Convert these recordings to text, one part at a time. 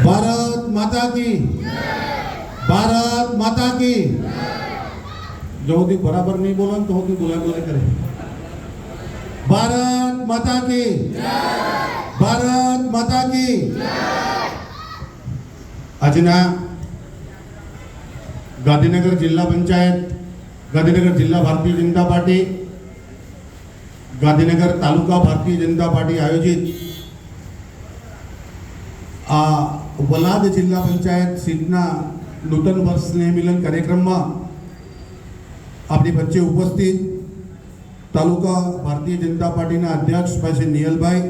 भारत माता की, भारत माता की। जो भी बराबर नहीं बोला तो भी बोला बोले करे। भारत माता की, भारत माता की। આજના ગાંધીનગર જિલ્લા પંચાયત, ગાંધીનગર જિલ્લા ભારતીય જનતા પાર્ટી, ગાંધીનગર તાલુકા ભારતીય જનતા પાર્ટી આયોજિત આ વલાદ જિલ્લા પંચાયત સીટના નૂતન વર્ષ સ્નેહ મિલન કાર્યક્રમમાં આપણી વચ્ચે ઉપસ્થિત તાલુકા ભારતીય જનતા પાર્ટીના અધ્યક્ષ ભાઈ શ્રી નિયલભાઈ,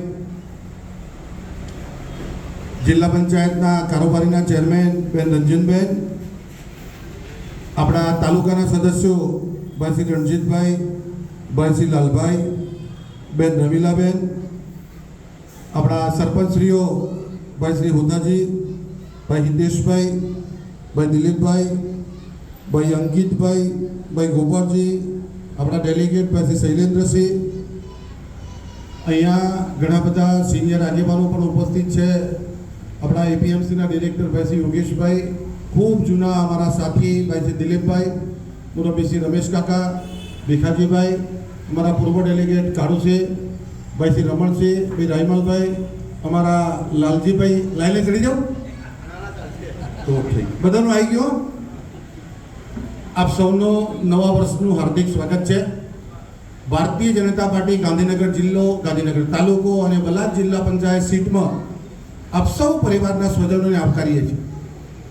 જિલ્લા પંચાયતના કારોબારીના ચેરમેન બેન રંજનબેન, આપણા તાલુકાના સદસ્યો ભાઈ શ્રી રણજીતભાઈ, ભાઈ શ્રી લાલભાઈ, બેન રમીલાબેન, આપણા સરપંચશ્રીઓ ભાઈ શ્રી હોદાજી, ભાઈ હિતેશભાઈ, ભાઈ દિલીપભાઈ, ભાઈ અંકિતભાઈ, ભાઈ ગોપાલજી, આપણા ડેલિગેટ ભાઈ શ્રી શૈલેન્દ્રસિંહ, અહીંયા ઘણા બધા સિનિયર આગેવાનો પણ ઉપસ્થિત છે। अपना एपीएमसीना डायरेक्टर भाई श्री योगेशभाई, खूब जूना हमारा साथी भाई श्री दिलीपभाई, मुरब्बी श्री रमेश काका, भिखाजी भाई, हमारा पूर्व डेलीगेट काड़ू से भाई श्री रमण से, भाई रायमल भाई, हमारा लालजी भाई, लाइले चढ़ी जाओ तो ठीक बधानु आई गयो। आप सौनो नवा वर्षनु हार्दिक स्वागत है। भारतीय जनता पार्टी गांधीनगर जिल्लो, गांधीनगर तालुको और वलाद जिल्ला पंचायत सीट में आप सौ परिवारना स्वजनों ने आवकारीए छे।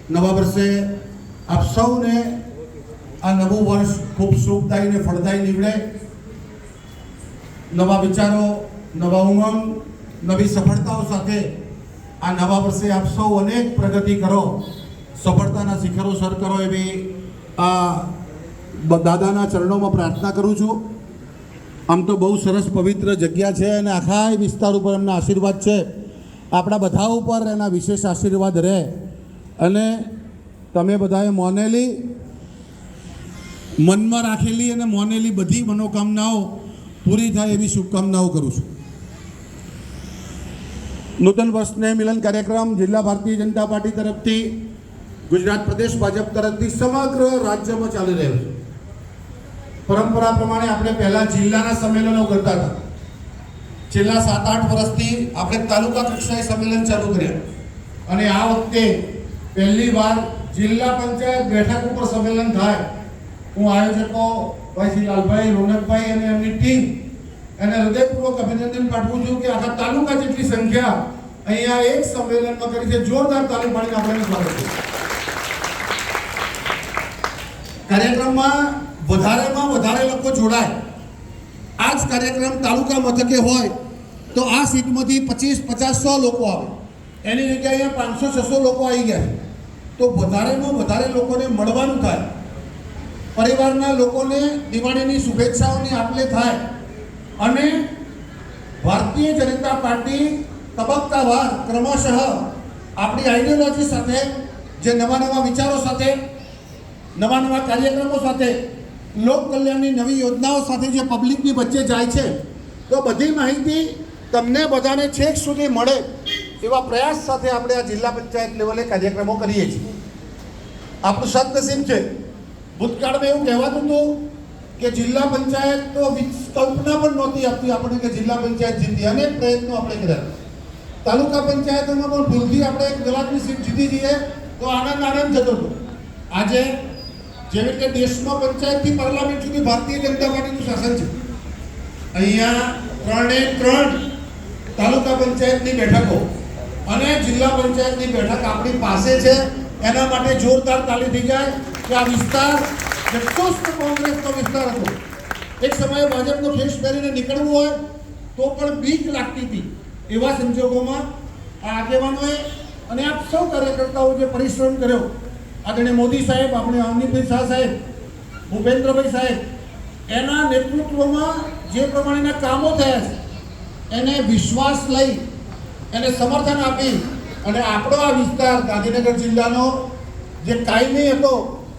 नवा वर्षे आप सौ ने आ नवु वर्ष खूब सुखदायी ने फलदायी निवड़े। नवा विचारों, नवा उमंग, नवी सफलताओं साथे आ नवा वर्षे आप सौ अनेक प्रगति करो, सफलताना शिखरों सर करो एवी आ दादाना चरणों में प्रार्थना करूँ छूं। आम तो बहुत सरस पवित्र जग्या छे अने आखा विस्तार पर एमना आशीर्वाद छे। આપણા બધા ઉપર એના વિશેષ આશીર્વાદ રહે અને તમે બધાએ મોનેલી, મનમાં રાખેલી અને મોનેલી બધી મનોકામનાઓ પૂરી થાય એવી શુભકામનાઓ કરું છું। નૂતન વર્ષ સ્નેહ મિલન કાર્યક્રમ જિલ્લા ભારતીય જનતા પાર્ટી તરફથી, ગુજરાત પ્રદેશ ભાજપ તરફથી સમગ્ર રાજ્યમાં ચાલી રહ્યો છે। પરંપરા પ્રમાણે આપણે પહેલા જિલ્લાના સંમેલનો કરતા હતા। છેલ્લા 7-8 વર્ષથી આપણે તાલુકા કક્ષાએ સંમેલન ચાલુ કર્યા અને આ વખતે પહેલી વાર જિલ્લા પંચાયત બેઠક ઉપર સંમેલન થાય। હું આયોજકો ભાઈ શ્રી લાલભાઈ, રોનકભાઈ અને એમની ટીમ એને હૃદયપૂર્વક અભિનંદન પાઠવું છું કે આખા તાલુકા જેટલી સંખ્યા અહીંયા એક સંમેલનમાં કરી છે। જોરદાર તાલી પાડીને આપણે સ્વાગત છે। કાર્યક્રમમાં વધારેમાં વધારે લોકો જોડાય। आज कार्यक्रम तालुका मथके होय तो आ सीट में 25-50-100 लोग आवे, एनी जगह 500-600 लोग आई गया तो वधारे में वधारे लोकोने मळवानुं थाय, परिवारना लोकोने दिवाळीनी शुभेच्छाओनी आपले थाय अने भारतीय जनता पार्टी तबक्कावार क्रमशः आपणी आइडियोलॉजी साथे, जे नवा नवा विचारों साथे, नवा नवा कार्यक्रमों साथे, लोक कल्याणनी नवी योजनाओं साथे जे पब्लिकनी वच्चे जाय छे तो बधी माहिती तमने बधाने छेक सुधी मळे एवा प्रयास साथे आपणे आ जिल्ला पंचायत लेवले कार्यक्रमों करीए छीए। आपणुं सदनसीब छे। भूतकाळमां एवुं कहेवातुं हतुं के जिल्ला पंचायत तो कल्पना पण नहोती आपती आपणे के जिल्ला पंचायत जीती। अनेक प्रयत्नों आपणे कर्या। तालुका पंचायतोमां पण भूलथी आपणे एक गलाटनी सीट जीती जईए तो आनंद आनंद थतो हतो। आजे જેવી રીતે દેશમાં પંચાયતથી પાર્લામેન્ટ સુધી ભારતીય જનતા પાર્ટીનું શાસન છે। અહીંયા 3 તાલુકા પંચાયતની બેઠકો અને જિલ્લા પંચાયતની બેઠક આપણી પાસે છે। એના માટે જોરદાર તાળી થઈ જાય કે આ વિસ્તાર જેટલો કોંગ્રેસનો વિસ્તાર હતો, એક સમયે ભાજપનો ફેસ પહેરીને નીકળવું હોય તો પણ બીક લાગતી હતી। એવા સંજોગોમાં આ આગેવાનોએ અને આપ સૌ કાર્યકર્તાઓ જે પરિશ્રમ કર્યો, आदरणीय मोदी साहेब, अपने अमित भाई शाह साहेब, भूपेन्द्र भाई साहेब एना नेतृत्वमां जे प्रमाणेना कामों थया छे एने विश्वास लई एने समर्थन आपी अने आपणो आ विस्तार गांधीनगर जिल्लानो जे कायमी हतो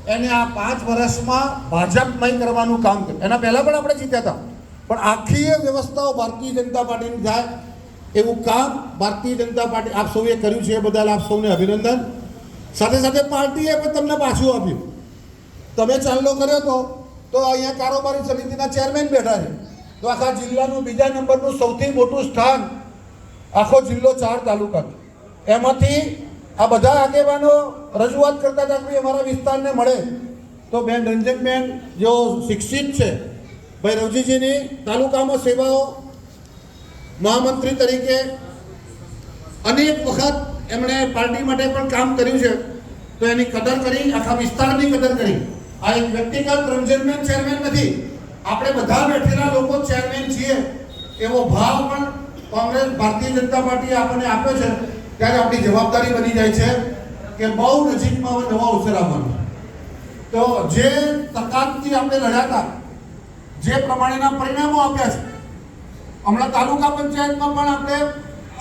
एने आ 5 वर्षमां भाजपमय करवानुं काम कर्युं। एना पहेला पण आपणे जीत्या हता, पण आखी व्यवस्थाओ भारतीय जनता पार्टीनी थाय એવું કામ ભારતીય જનતા પાર્ટી આપ સૌએ કર્યું છે, એ બદલ આપ સૌને અભિનંદન. સાથે સાથે પાર્ટીએ પણ તમને પાછું આપ્યું. તમે ચાંદલો કર્યો તો અહીંયા કારોબારી સમિતિના ચેરમેન બેઠા છે, તો આખા જિલ્લાનું બીજા નંબરનું સૌથી મોટું સ્થાન આખો જિલ્લો 4 તાલુકા, એમાંથી આ બધા આગેવાનો રજૂઆત કરતા હતા કે અમારા વિસ્તારને મળે. તો બેન રંજનબેન જેઓ શિક્ષિત છે, ભાઈ રવજીજીની તાલુકામાં સેવાઓ મહામંત્રી તરીકે અનેક વખત એમણે પાર્ટી માટે પણ કામ કર્યું છે, તો એની કદર કરી, આખા વિસ્તારની કદર કરી. આ એક વ્યક્તિગત રંજનબેન ચેરમેન નથી, આપણે બધા બેઠેલા લોકો ચેરમેન છીએ, એવો ભાવ પણ કોંગ્રેસ ભારતીય જનતા પાર્ટીએ આપણને આપ્યો છે. ત્યારે આપણી જવાબદારી બની જાય છે કે બહુ નજીકમાં નવા અવસર આવવાનો. તો જે તકાતથી આપણે લડ્યા હતા, જે પ્રમાણેના પરિણામો આપ્યા છે, હમણાં તાલુકા પંચાયતમાં પણ આપણે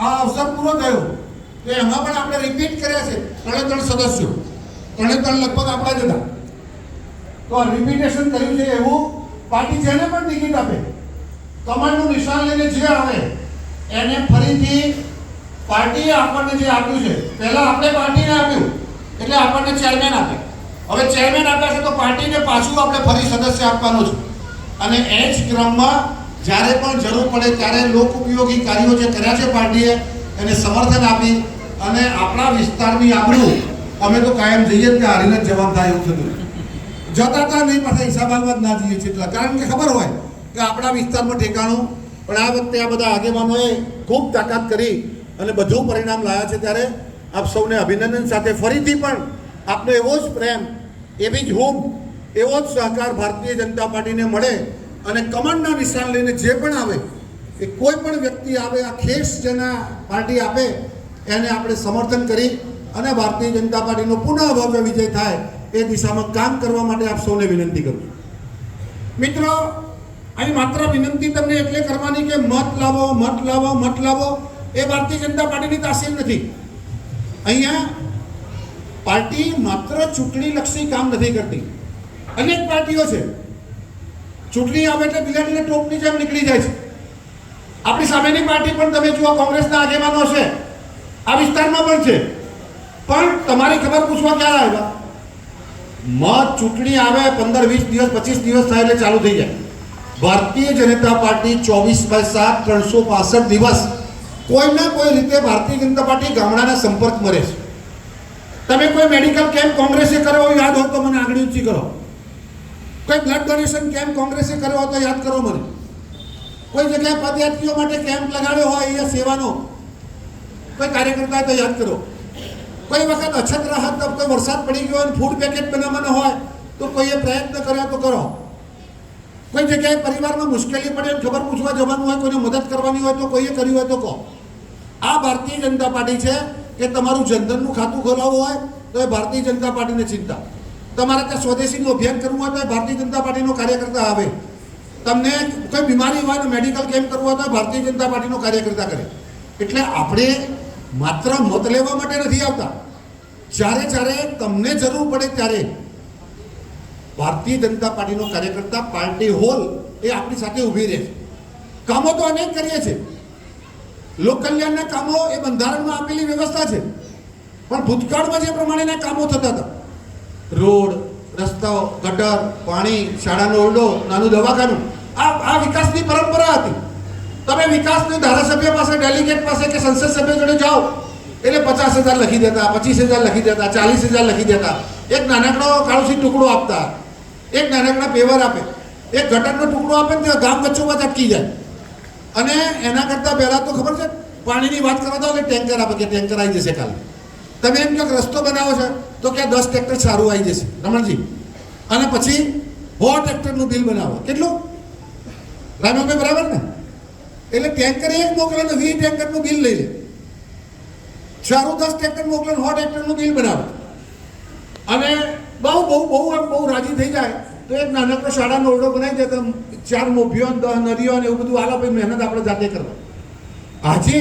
આ અવસર પૂરો થયો, તો એમાં પણ આપણે રિપીટ કર્યા છે 3 સદસ્યો, 3 લગભગ આપણા જ હતા. તો રિપીટેશન કર્યું છે. એવું પાર્ટી જેને પણ ટિકિટ આપે, કમળનું નિશાન લઈને જે આવે એને ફરીથી પાર્ટીએ આપણને જે આપ્યું છે, પહેલા આપણે પાર્ટીને આપ્યું એટલે આપણને ચેરમેન આપે, હવે ચેરમેન આપ્યા છે તો પાર્ટીને પાછું આપણે ફરી સદસ્ય આપવાનું છે. અને એ જ ક્રમમાં જ્યારે પણ જરૂર પડે ત્યારે લોક ઉપયોગી કાર્યો જે કર્યા છે પાર્ટીએ એને સમર્થન આપી અને આપણા વિસ્તારની આબરૂ અમે તો કાયમ જઈએ કે હારીને જ જવાબ થાય એવું થતું. જતા હતા નહીં, પાછા હિસાબામાં જ ના જઈએ છીએ, કારણ કે ખબર હોય કે આપણા વિસ્તારમાં ઠેકાણું. પણ આ વખતે આ બધા આગેવાનોએ ખૂબ તાકાત કરી અને બધું પરિણામ લાવ્યા છે. ત્યારે આપ સૌને અભિનંદન. સાથે ફરીથી પણ આપનો એવો જ પ્રેમ, એવી જ હૂંફ, એવો જ સહકાર ભારતીય જનતા પાર્ટીને મળે અને કમળના નિશાન લઈને જે પણ આવે, એ કોઈ પણ વ્યક્તિ આવે, આ ખેસ જેના પાર્ટી આપે એને આપણે સમર્થન કરી અને ભારતીય જનતા પાર્ટીનો પુનઃ ભવ્ય વિજય થાય એ દિશામાં કામ કરવા માટે આપ સૌને વિનંતી કરું. મિત્રો, અહીં માત્ર વિનંતી તમને એટલે કરવાની કે મત લાવો, મત લાવો, મત લાવો, એ ભારતીય જનતા પાર્ટીની તાસીર નથી. અહીંયા પાર્ટી માત્ર ચૂંટણીલક્ષી કામ નથી કરતી. અનેક પાર્ટીઓ છે, ચૂંટણી આવે એટલે બિલાડીને ટોપની જેમ નીકળી જાય છે. આપણી સામેની પાર્ટી પણ તમે જુઓ, કોંગ્રેસના આગેવાનો છે, આ વિસ્તારમાં પણ છે, પણ તમારી ખબર પૂછવા ક્યારે આવ્યા? મત ચૂંટણી આવે 15, 20 દિવસ, 25 દિવસ થાય એટલે ચાલુ થઈ જાય. ભારતીય જનતા પાર્ટી 24/7 365 દિવસ કોઈના કોઈ રીતે ભારતીય જનતા પાર્ટી ગામડાના સંપર્કમાં રહે છે. તમે કોઈ મેડિકલ કેમ્પ કોંગ્રેસે કર્યો હોય યાદ હોય તો મને આંગળી ઊંચી કરો. કોઈ બ્લડ ડોનેશન કેમ્પ કોંગ્રેસે કર્યો હોય તો યાદ કરો મને. કોઈ જગ્યાએ પદયાત્રીઓ માટે કેમ્પ લગાડ્યો હોય અહીંયા સેવાનો કોઈ કાર્યકર્તા તો યાદ કરો. કોઈ વખત અછત રાહત, કોઈ વરસાદ પડી ગયો અને ફૂડ પેકેટ બનાવવાનો હોય તો કોઈએ પ્રયત્ન કર્યો તો કરો. કોઈ જગ્યાએ પરિવારમાં મુશ્કેલી પડે, ખબર પૂછવા જવાનું હોય, કોઈને મદદ કરવાની હોય તો કોઈએ કર્યું હોય તો કહો. આ ભારતીય જનતા પાર્ટી છે કે તમારું જનધનનું ખાતું ખોલાવવું હોય તો એ ભારતીય જનતા પાર્ટીને ચિંતા. તમારે ત્યાં સ્વદેશીનું અભિયાન કરવું હોય તો એ ભારતીય જનતા પાર્ટીનો કાર્યકર્તા આવે. તમને કોઈ બીમારી હોય તો મેડિકલ કેમ્પ કરવું હોય તો ભારતીય જનતા પાર્ટીનો કાર્યકર્તા કરે. એટલે આપણે માત્ર મત લેવા માટે નથી આવતા. જ્યારે જ્યારે તમને જરૂર પડે ત્યારે ભારતીય જનતા પાર્ટીનો કાર્યકર્તા પાર્ટી હોલ એ આપણી સાથે ઊભી રહે છે. કામો તો અનેક કરીએ છીએ, લોક કલ્યાણના કામો એ બંધારણમાં આપેલી વ્યવસ્થા છે, પણ ભૂતકાળમાં જે પ્રમાણેના કામો થતા હતા, રોડ, રસ્તાઓ, ગટર, પાણી, શાળાનો ઓરડો, નાનું દવાખાનું, આ વિકાસની પરંપરા હતી. તમે વિકાસની ધારાસભ્ય પાસે, ડેલિગેટ પાસે કે સંસદ સભ્ય જોડે જાઓ એટલે 50,000 લખી દેતા, 25,000 લખી દેતા, 40,000 લખી દેતા. એક નાનકડો કાળુસી ટુકડો આપતા, એક નાનકડા પેવર આપે, એક ગટરનો ટુકડો આપે ને ગામ વચ્ચોવચ્ચ અટકી જાય. અને એના કરતાં પહેલાં તો ખબર છે, પાણીની વાત કરવા દો એટલે ટેન્કર આપે કે ટેન્કર આવી જશે કાલે. તમે એમ કહો રસ્તો બનાવો છો તો કે 10 ટ્રેક્ટર સારું આવી જશે રમણજી, અને પછી 100 ટ્રેક્ટરનું બિલ બનાવો. કેટલું રામભાઈ, બરાબર ને? એટલે ટેન્કર એક મોકલે ને 20 ટેન્કરનું બિલ લઈ લે. સારું 10 ટ્રેક્ટર મોકલે 100 ટ્રેક્ટરનું બિલ બનાવે અને બહુ રાજી થઈ જાય તો એક નાનકડો શાળાનો ઓરડો બનાવી દે, તો 4 મોભીઓ, 10 નદીઓ અને એવું બધું આલા ભાઈ મહેનત આપણે જાતે કરવા. આજે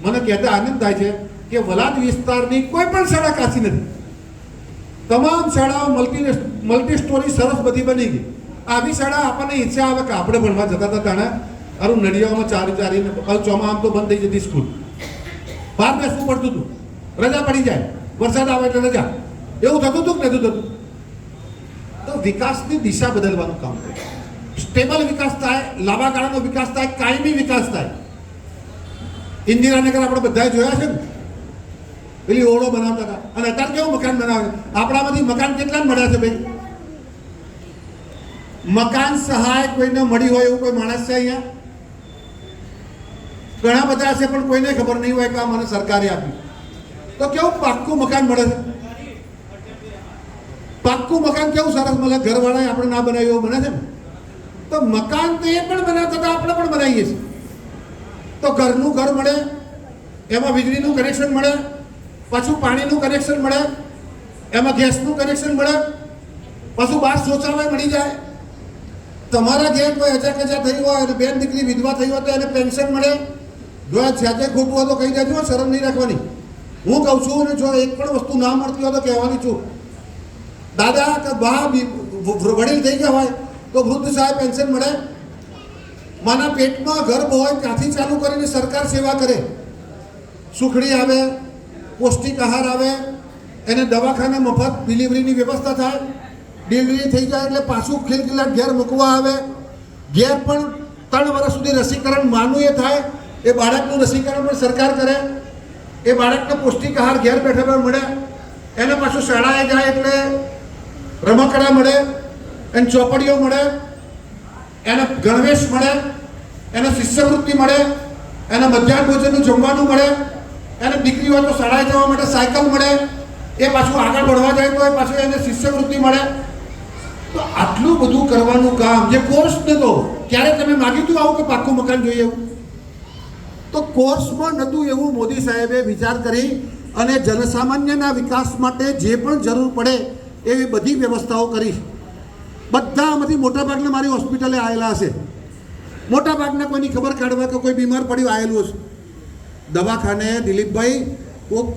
મને કહેતા આનંદ થાય છે કે વલાદ વિસ્તારની કોઈ પણ શાળા કાચી નથી. તમામ શાળાઓ મલ્ટી સ્ટોરી સરસ બધી બની ગઈ. આવી શાળા આપણને ઈચ્છા આવે કે આપણે ભણવા જતા હતા તાણે આરું નડિયામાં ચારીને ચોમા આમ તો બંધ થઈ જતી સ્કૂલ, બહાર બેસવું પડતું હતું, રજા પડી જાય, વરસાદ આવે એટલે રજા, એવું થતું હતું કે નતું થતું? તો વિકાસની દિશા બદલવાનું કામ કરે, સ્ટેબલ વિકાસ થાય, લાંબા ગાળાનો વિકાસ થાય, કાયમી વિકાસ થાય. ઇન્દિરાનગર આપણે બધાએ જોયા છે ને, પેલી ઓળો બનાવતા હતા, અને અત્યારે કેવું મકાન બનાવે? આપણામાંથી મકાન કેટલા મળ્યા છે ભાઈ? મકાન સહાય કોઈને મળી હોય એવું કોઈ માણસ છે અહીંયા? ઘણા બધા છે પણ કોઈને ખબર નહીં હોય કે આ મને સરકારે આપ્યું. તો કેવું પાક્કું મકાન મળે છે? પાક્કું મકાન કેવું સરસ મળે, ઘરવાળાએ આપણે ના બનાવ્યું એવું બને છે ને. તો મકાન તો એ પણ બનાવતા હતા, આપણે પણ બનાવીએ છીએ. તો ઘરનું ઘર મળે, એમાં વીજળીનું કનેક્શન મળે, પાછું પાણીનું કનેક્શન મળે, એમાં ગેસનું કનેક્શન મળે, પાછું બહાર શૌચાલય મળી જાય. તમારા ઘેર કોઈ અજા થઈ હોય અને બેન દીકરી વિધવા થઈ હોય તો એને પેન્શન મળે. જો આ જ્યાં ખોટું હોય તો કહી દેજો, શરમ નહીં રાખવાની. હું કહું છું ને, જો એક પણ વસ્તુ ના મળતી હોય તો કહેવાની છું. દાદા કે બા વડીલ થઈ ગયા હોય તો વૃદ્ધ સહાય પેન્શન મળે. માના પેટમાં ગર્ભ હોય ત્યાંથી ચાલુ કરીને સરકાર સેવા કરે. સુખડી આવે, પૌષ્ટિક આહાર આવે, એને દવાખાને મફત ડિલિવરીની વ્યવસ્થા થાય. ડિલિવરી થઈ જાય એટલે પાછું ખિલખિલાટ ઘેર મૂકવા આવે. ઘેર પણ 3 વર્ષ સુધી રસીકરણ માનું એ થાય, એ બાળકનું રસીકરણ પણ સરકાર કરે. એ બાળકને પૌષ્ટિક આહાર ઘેર બેઠા મળે. એને પાછું શાળાએ જાય એટલે રમકડા મળે, એને ચોપડીઓ મળે, એને ગણવેશ મળે, એને શિષ્યવૃત્તિ મળે, એને મધ્યાહન ભોજનનું જમવાનું મળે, એને દીકરી હોય તો શાળાએ જવા માટે સાયકલ મળે, એ પાછું આગળ ભણવા જાય તો એ પાછું એને શિષ્યવૃત્તિ મળે. તો આટલું બધું કરવાનું કામ જે કોર્સ નહોતો, ક્યારે તમે માગ્યું હતું આવું કે પાક્કું મકાન જોઈએ એવું? તો કોર્સમાં નહોતું એવું મોદી સાહેબે વિચાર કરી અને જનસામાન્યના વિકાસ માટે જે પણ જરૂર પડે એવી બધી વ્યવસ્થાઓ કરી. બધા આમાંથી મોટાભાગના મારી હોસ્પિટલે આવેલા હશે. મોટાભાગના કોઈની ખબર કાઢવા કે કોઈ બીમાર પડ્યું આવેલું હશે. દવાખાને દિલીપભાઈ કોઈક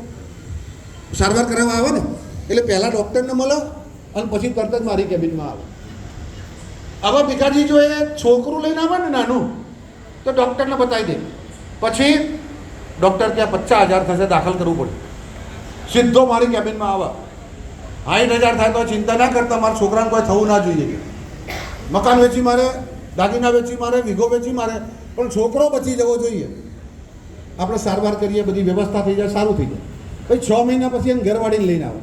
સારવાર કરાવવા આવે ને એટલે પહેલાં ડૉક્ટરને મળે અને પછી તરત જ મારી કેબિનમાં આવે. આવા ભિખારી જો એ છોકરું લઈને આવે ને નાનું તો ડૉક્ટરને બતાવી દે, પછી ડૉક્ટર ત્યાં 50,000 થશે, દાખલ કરવું પડે. સીધો મારી કેબિનમાં આવે. 60,000 થાય તો ચિંતા ના કરતા, મારા છોકરાને કોઈ થવું ના જોઈએ. મકાન વેચી મારે, દાગીના વેચી મારે, વીઘો વેચી મારે, પણ છોકરો બચી જવો જોઈએ. આપણે સારવાર કરીએ, બધી વ્યવસ્થા થઈ જાય, સારું થઈ જાય. પછી 6 મહિના પછી એને ઘરવાળીને લઈને આવે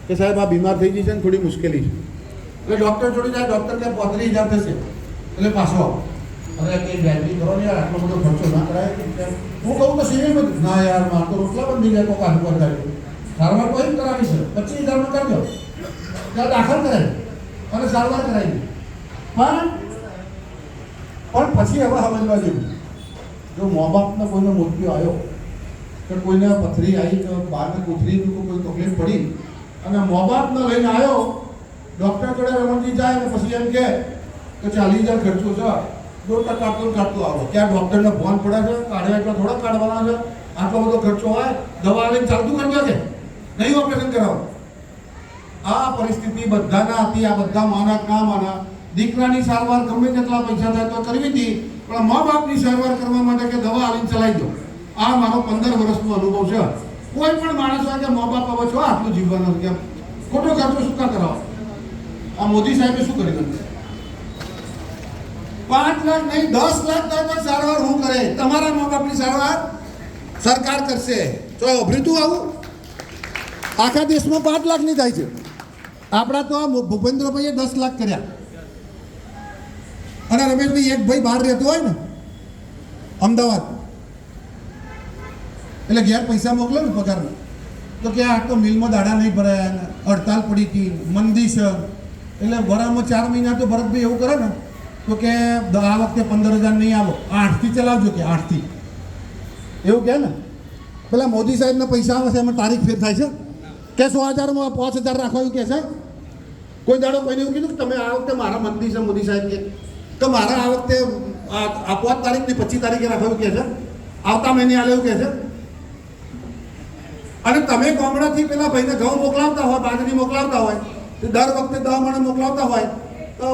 કે સાહેબ આ બીમાર થઈ ગઈ છે ને થોડી મુશ્કેલી છે. એટલે ડૉક્ટર જોડે જાય, ડૉક્ટર ત્યાં 35,000 થશે એટલે પાછો અરે કંઈ વ્યાજબી કરો ને યાર, આટલો બધો ખર્ચો ના કરાય. હું કહું તો સિવિલમાં ના યાર, માર તો રોટલા બંધી જાય તો કાઢું વધારે સારવાર કોઈ કરાવી છે, 25,000 કરજો, ત્યાં દાખલ કરાય અને સારવાર કરાવી. પણ પછી હવે સમજવા જેવું, જો મા બાપને કોઈનો મોતિયો આવ્યો કે કોઈને પથરી આવી કે બારને કોથરીનું કોઈ તકલીફ પડી અને મા બાપને લઈને આવ્યો, ડૉક્ટર જોડે રમણજી જાય અને પછી એમ કહે કે 40,000 ખર્ચો છે, 2% કાઢતો આવો. ક્યાં ડૉક્ટરને ફોન પડે છે, કાઢે એટલા થોડા કાઢવાના છે, આટલો બધો ખર્ચો હોય, દવા લઈને ચાલતું કરજો છે, નહીં ઓપરેશન કરાવો. આ પરિસ્થિતિ બધાના હતી. આ બધા માના ના માના. દીકરાની સારવાર ગમે તેટલા પૈસા થાય તો કરવી હતી, પણ મા બાપની સારવાર કરવા માટે કે દવા આવીને ચલાવી દો. આ મારો 15 વર્ષનો અનુભવ છે. કોઈ પણ માણસ હોય કે મા બાપ હવે છો આટલું જીવવાનું કેમ ખોટો ખર્ચો શું કા કરાવો? આ મોદી સાહેબે શું કરી દીધું? 5 લાખ નહીં 10 લાખ થાય તો સારવાર હું કરે? તમારા મા બાપની સારવાર સરકાર કરશે. તો અભરી તું આવું આખા દેશમાં 5 લાખની થાય છે. આપણા તો આ ભૂપેન્દ્રભાઈએ 10 લાખ કર્યા. અને રમેશભાઈ એક ભાઈ બહાર રહેતો હોય ને અમદાવાદ, એટલે ઘેર પૈસા મોકલે ને પગારમાં, તો કે આ તો મિલમાં દાડા નહીં ભરાયા, હડતાલ પડી હતી, મંદી છે, એટલે વરામાં 4 મહિના તો ભરતભાઈ એવું કરે ને તો કે આ વખતે 15,000 નહીં આવો, 8થી ચલાવજો કે 8થી એવું કહે ને. પેલા મોદી સાહેબના પૈસા આવે છે એમાં તારીખ ફેર થાય છે કે 100,000માં 5,000 રાખો એવું કહે છે. કોઈ દાડો કોઈને એવું કીધું કે તમે આ વખતે મારા મંદી છે મોદી સાહેબ કે તો મારા આ વખતે આ 5 તારીખની 25 તારીખે રાખો એવું કહે છે, આવતા મહિને આલે એવું કહે છે. અને તમે ગામડાથી પેલા ભાઈને ઘઉં મોકલાવતા હોય, બાજરી મોકલાવતા હોય, દર વખતે 10 મણ મોકલાવતા હોય તો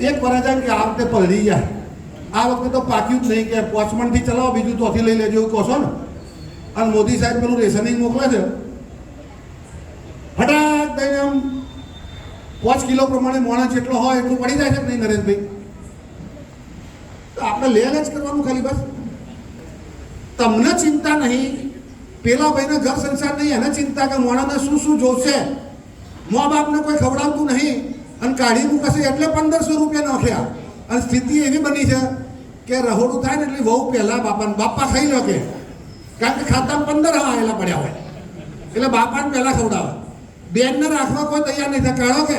એક વરાજાન કે આ વખતે પલળી જાય આ વખતે તો પાક્યું જ નહીં કે પોચમણથી ચલાવો, બીજું તોથી લઈ લેજો એવું કહો છો ને. અને મોદી સાહેબ પેલું રેશનિંગ મોકલે છે, ફટાક દઈને આમ 5 કિલો પ્રમાણે મોણા જેટલો હોય એટલું પડી જાય છે નહીં નરેશભાઈ? તો આપણે લે જ કરવાનું ખાલી બસ. તમને ચિંતા નહીં, પેલા ભાઈને ઘર સંસાર નહીં, એને ચિંતા કે મોણાને શું શું જોશે. મા બાપને કોઈ ખવડાવતું નહીં અને કાઢી મૂકશે એટલે 1500 રૂપિયા નાખ્યા. અને સ્થિતિ એવી બની છે કે રહોડું થાય ને એટલે વહુ પહેલાં બાપા ખાઈ લો કે, કારણ કે ખાતામાં 15 આવેલા પડ્યા હોય એટલે બાપાને પહેલાં ખવડાવે. બેનને રાખવા કોઈ તૈયાર નહીં થાય, કાઢો કે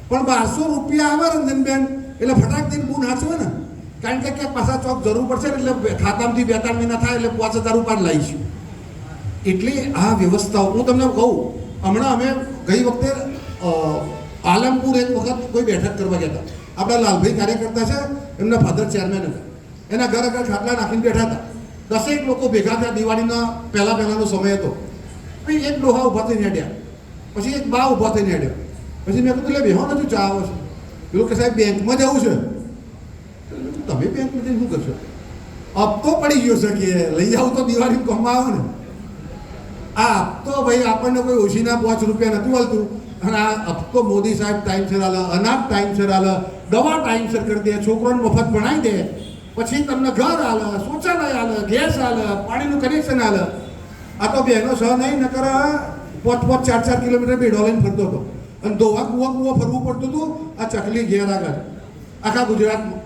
પણ 1200 રૂપિયા આવે રંજનબેન એટલે ફટાક દઈને બૂન હાચવે ને, કારણ કે ક્યાંક પાછા ચોક જરૂર પડશે ને એટલે ખાતામાંથી 2-3 મહિના થાય એટલે 5000 રૂપિયા લાવીશું. એટલે આ વ્યવસ્થાઓ હું તમને કહું, હમણાં અમે ગઈ વખતે આલમપુર એક વખત કોઈ બેઠક કરવા ગયા હતા. આપણા લાલભાઈ કાર્યકર્તા છે, એમના ફાધર ચેરમેન હતા, એના ઘર આગળ ખાટલા નાખીને બેઠા હતા. 10 લોકો ભેગા થયા, દિવાળીના પહેલાંનો સમય હતો. પછી એક ડોહા ઊભા થઈને હેડ્યા, પછી એક બા ઊભા થઈને હેડ્યા. પછી મેં કીધું બેહો નથી, ચા આવે છે. પેલું કે સાહેબ બેંકમાં જવું છે. તમે બેંકમાં જઈને શું કરશો? હપ્તો પડી ગયો છે કે લઈ જાવ તો દિવાળી કમાવો ને. આ હપ્તો ભાઈ આપણને કોઈ ઓછીના 5 રૂપિયા નથી મળતું, અને આ હપ્તો મોદી સાહેબ ટાઈમસર આલે, અનાજ ટાઈમસર આલે, દવા ટાઈમસર કરી દે, છોકરાને મફત ભણાવી દે, પછી તમને ઘર આલે, શૌચાલય આલે, ગેસ આલે, પાણીનું કનેક્શન આલે. આ તો બહેનો સહ નહીં નકર 5-4 કિલોમીટર બેડો લઈને ફરતો હતો અને ધોવા કુવા ફરવું પડતું હતું આ ચકલી ઘેર આગળ આખા ગુજરાતમાં.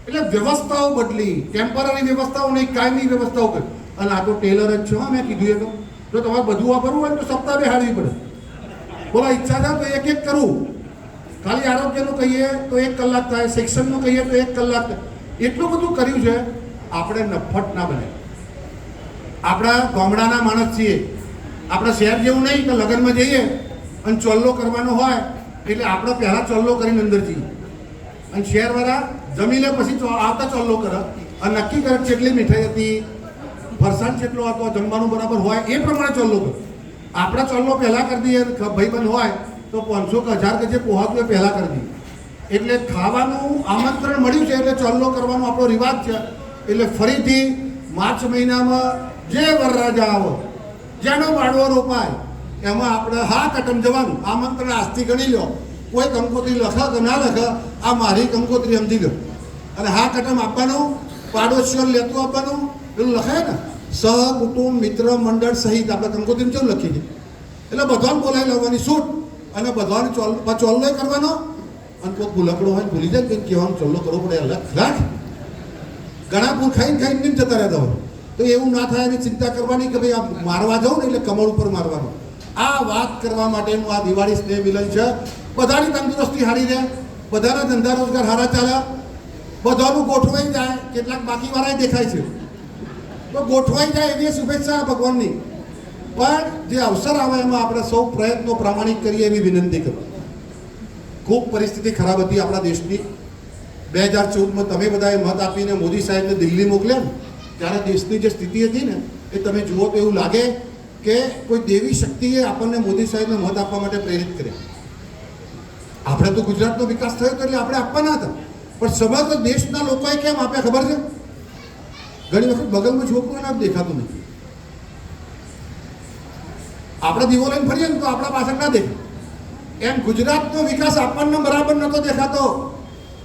એટલે વ્યવસ્થાઓ બદલી, ટેમ્પરરી વ્યવસ્થાઓ નહીં, કાયમી વ્યવસ્થાઓ કરી. અને આ તો ટેલર જ છે, મેં કીધું એ તો જો તમારે બધું વાપરવું હોય તો સપ્તાહ બેહાડવી પડે. બોલો ઈચ્છા થાય તો એક કરવું. ખાલી આરોગ્યનું કહીએ તો 1 કલાક થાય, શિક્ષણનું કહીએ તો 1 કલાક થાય. એટલું બધું કર્યું છે. આપણે નફટ ના બને. આપણા ગામડાના માણસ છીએ, આપણે શહેર જેવું નહીં કે લગ્નમાં જઈએ અને ચોલ્લો કરવાનો હોય એટલે આપણે પહેલાં ચોલ્લો કરીને અંદર જઈએ અને શહેરવાળા જમી લે પછી આવતા ચોલ્લો કરે અને નક્કી કરે કેટલી મીઠાઈ હતી, ફરસાણ કેટલો હતો, જમવાનું બરાબર હોય એ પ્રમાણે ચોલ્લો કરે. આપણે ચોલ્લો પહેલાં કરી દઈએ, ભાઈબંધ હોય તો 500 કે 1000 કે જે પોહાતું એ પહેલાં કરી દઈએ. એટલે ખાવાનું આમંત્રણ મળ્યું છે એટલે ચોલ્લો કરવાનો આપણો રિવાજ છે. એટલે ફરીથી માર્ચ મહિનામાં જે વરરાજા આવે, જેનો વાડવો રોપાય એમાં આપણે હા કટમ જવાનું. આમંત્રણ આજથી ગણી લો, કોઈ કંકોત્રી લખે કે ના લખે, આ મારી કંકોત્રી સમજી લો. અને હા કટમ આપવાનું, પાડોશીઓ લેતું આપવાનું, પેલું લખાય ને સહકુટુંબ મિત્ર મંડળ સહિત આપણે કંકોત્રી કેવું લખી દઈએ. એટલે બધાને બોલાવી લાવવાની છૂટ અને બધાને ચોલ્લો કરવાનો. અને કોઈ ભૂલકડો હોય ભૂલી જાય કંઈક કહેવાનું, ચોલ્લો કરવો પડે. અલગ ઘણા ભૂલ ખાઈને નહીં જતા રહેતા હોય. તો એવું ના થાય એની ચિંતા કરવાની કે ભાઈ આ મારવા જાઉં ને એટલે કમર ઉપર મારવાનું. આ વાત કરવા માટેનું આ દિવાળી સ્નેહ મિલન છે. બધાની તંદુરસ્તી સારી રહે, બધાના ધંધા રોજગાર સારા ચાલે, બધાનું ગોઠવાઈ જાય. કેટલાક બાકીવાળા દેખાય છે તો ગોઠવાઈ જાય એવી શુભેચ્છા ભગવાનની. પણ જે અવસર આવે એમાં આપણે સૌ પ્રયત્નો પ્રામાણિક કરીએ એવી વિનંતી કરું. ખૂબ પરિસ્થિતિ ખરાબ હતી આપણા દેશની. 2014માં તમે બધાએ મત આપીને મોદી સાહેબને દિલ્હી મોકલ્યા ને, ત્યારે દેશની જે સ્થિતિ હતી ને એ તમે જુઓ તો એવું લાગે કે કોઈ દેવી શક્તિએ આપણને મોદી સાહેબને મત આપવા માટે પ્રેરિત કર્યા. આપણે તો ગુજરાતનો વિકાસ થયો હતો એટલે આપણે આપવાના હતા, પણ સમગ્ર દેશના લોકોએ કેમ આપ્યા ખબર છે? ઘણી વખત બગલમાં છોકરોને દેખાતું નથી. આપણે દીવો લઈને ફરીએ ને તો આપણા પાછળ ના દેખાય. એમ ગુજરાતનો વિકાસ આપણને બરાબર નહોતો દેખાતો.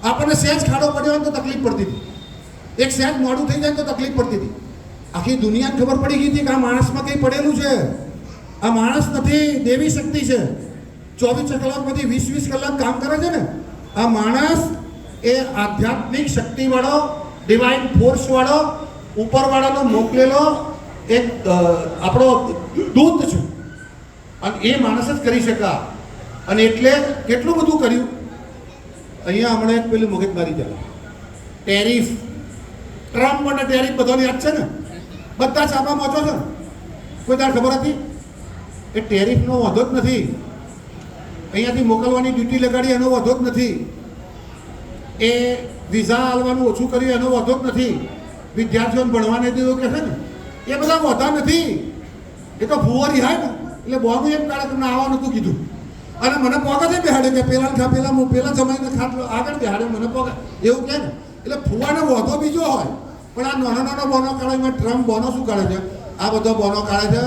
આપણને સહેજ ખાડો પડ્યો હોય તો તકલીફ પડતી હતી, એક સહેજ મોડું થઈ જાય તો તકલીફ પડતી હતી. આખી દુનિયાને ખબર પડી ગઈ હતી કે આ માણસમાં કંઈ પડેલું છે. આ માણસ નથી, દેવી શક્તિ છે. 24 કલાકમાંથી 20 કલાક કામ કરે છે ને, આ માણસ એ આધ્યાત્મિક શક્તિવાળો, ડિવાઇન ફોર્સવાળો, ઉપરવાળાનો મોકલેલો એક આપણો દૂત છે. અને એ માણસ જ કરી શકા. અને એટલે કેટલું બધું કર્યું. અહીંયા હમણાં એક પેલું મગજમારી ચાલે, ટેરિફ. ટ્રમ્પ અને ટેરિફ બધાને યાદ છે ને, બધા છાપા વાંચો છો ને. કોઈ તાર ખબર હતી? એ ટેરિફનો વાંધો જ નથી. અહીંયાથી મોકલવાની ડ્યુટી લગાડી એનો વાંધો જ નથી. એ વિઝા આલવાનું ઓછું કર્યું એનો વાંધો જ નથી. વિદ્યાર્થીઓને ભણવાને દેવું કે છે ને, એ બધા વાંધા નથી. એ તો ફુવારી હાય ને એટલે બોનું એમ કાળે તમને આવવાનું હતું કીધું. અને મને પોગા જ બેહાડે કે પેલા જમાઈને ખાટલો આગળ બેહાડે મને પોગા એવું કહે ને. એટલે ફુવાનો વધો બીજો હોય, પણ આ નાનો નાનો બોનો કાઢે. ટ્રમ્પ બોનો શું કાઢે છે? આ બધો બોનો કાઢે છે.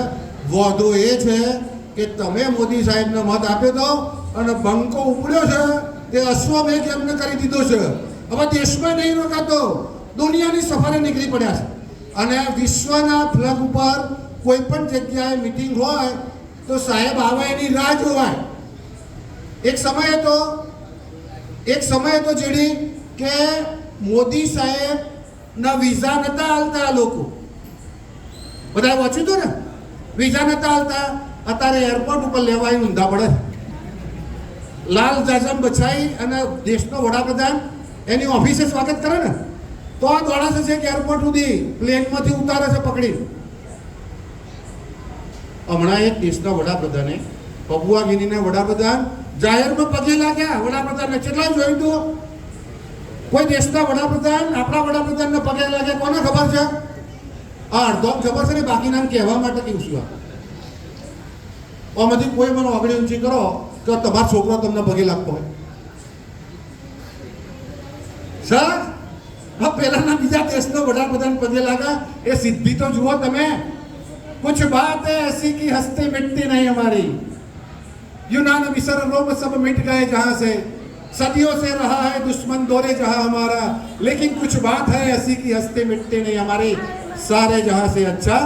વધો એ છે કે તમે મોદી સાહેબને મત આપ્યો તો અને બંકો ઉપડ્યો છે તે અશ્વમેઘ એમને કરી દીધો છે. હવે દેશમાં નહીં રોકાતો, દુનિયાની સફરે નીકળી પડ્યા છે. અને વિશ્વના ફ્લેગ ઉપર કોઈ પણ જગ્યાએ મિટિંગ હોય તો સાહેબ આવે એની રાહ જોવાય. એક સમયે તો જેડી કે મોદી સાહેબના વિઝા નતા હાલતા. આ લોકો બધા વાંચ્યું હતું ને, વિઝા નતા હાલતા. અત્યારે એરપોર્ટ ઉપર લેવાય ઊંધા પડે. લાલ જાજમ બછાઈ અને દેશનો વડાપ્રધાન એની ઓફિસે સ્વાગત કરે ને તો આ દોડાશે છે કે એરપોર્ટ સુધી પ્લેનમાંથી ઉતારે છે પકડી. હમણાં એક દેશના વડાપ્રધાને, પપુઆ ગિનીના વડાપ્રધાન જાહેરમાં પગે લાગ્યા. વડાપ્રધાનને કેટલા જોયું તું? કોઈ દેશના વડાપ્રધાન આપણા વડાપ્રધાનને પગે લાગે કોને ખબર છે? આ અડધો ખબર છે ને, બાકીના કહેવા માટે કેવું છું. આમાંથી કોઈ મને ઓગળી ઊંચી કરો કે તમારો છોકરો તમને પગે લાગતો હોય. સર પહેલાના બીજા દેશનો વડાપ્રધાન પગે લાગા એ સિદ્ધિ તો જુઓ તમે. कुछ बात है ऐसी की हंसते मिटती नहीं हमारी. यूनान मिस्र रोम सब मिट गए जहां से, सदियों से रहा है दुश्मन दौरे जहां हमारा, लेकिन कुछ बात है ऐसी की हंसते मिटते नहीं हमारे, सारे जहां से अच्छा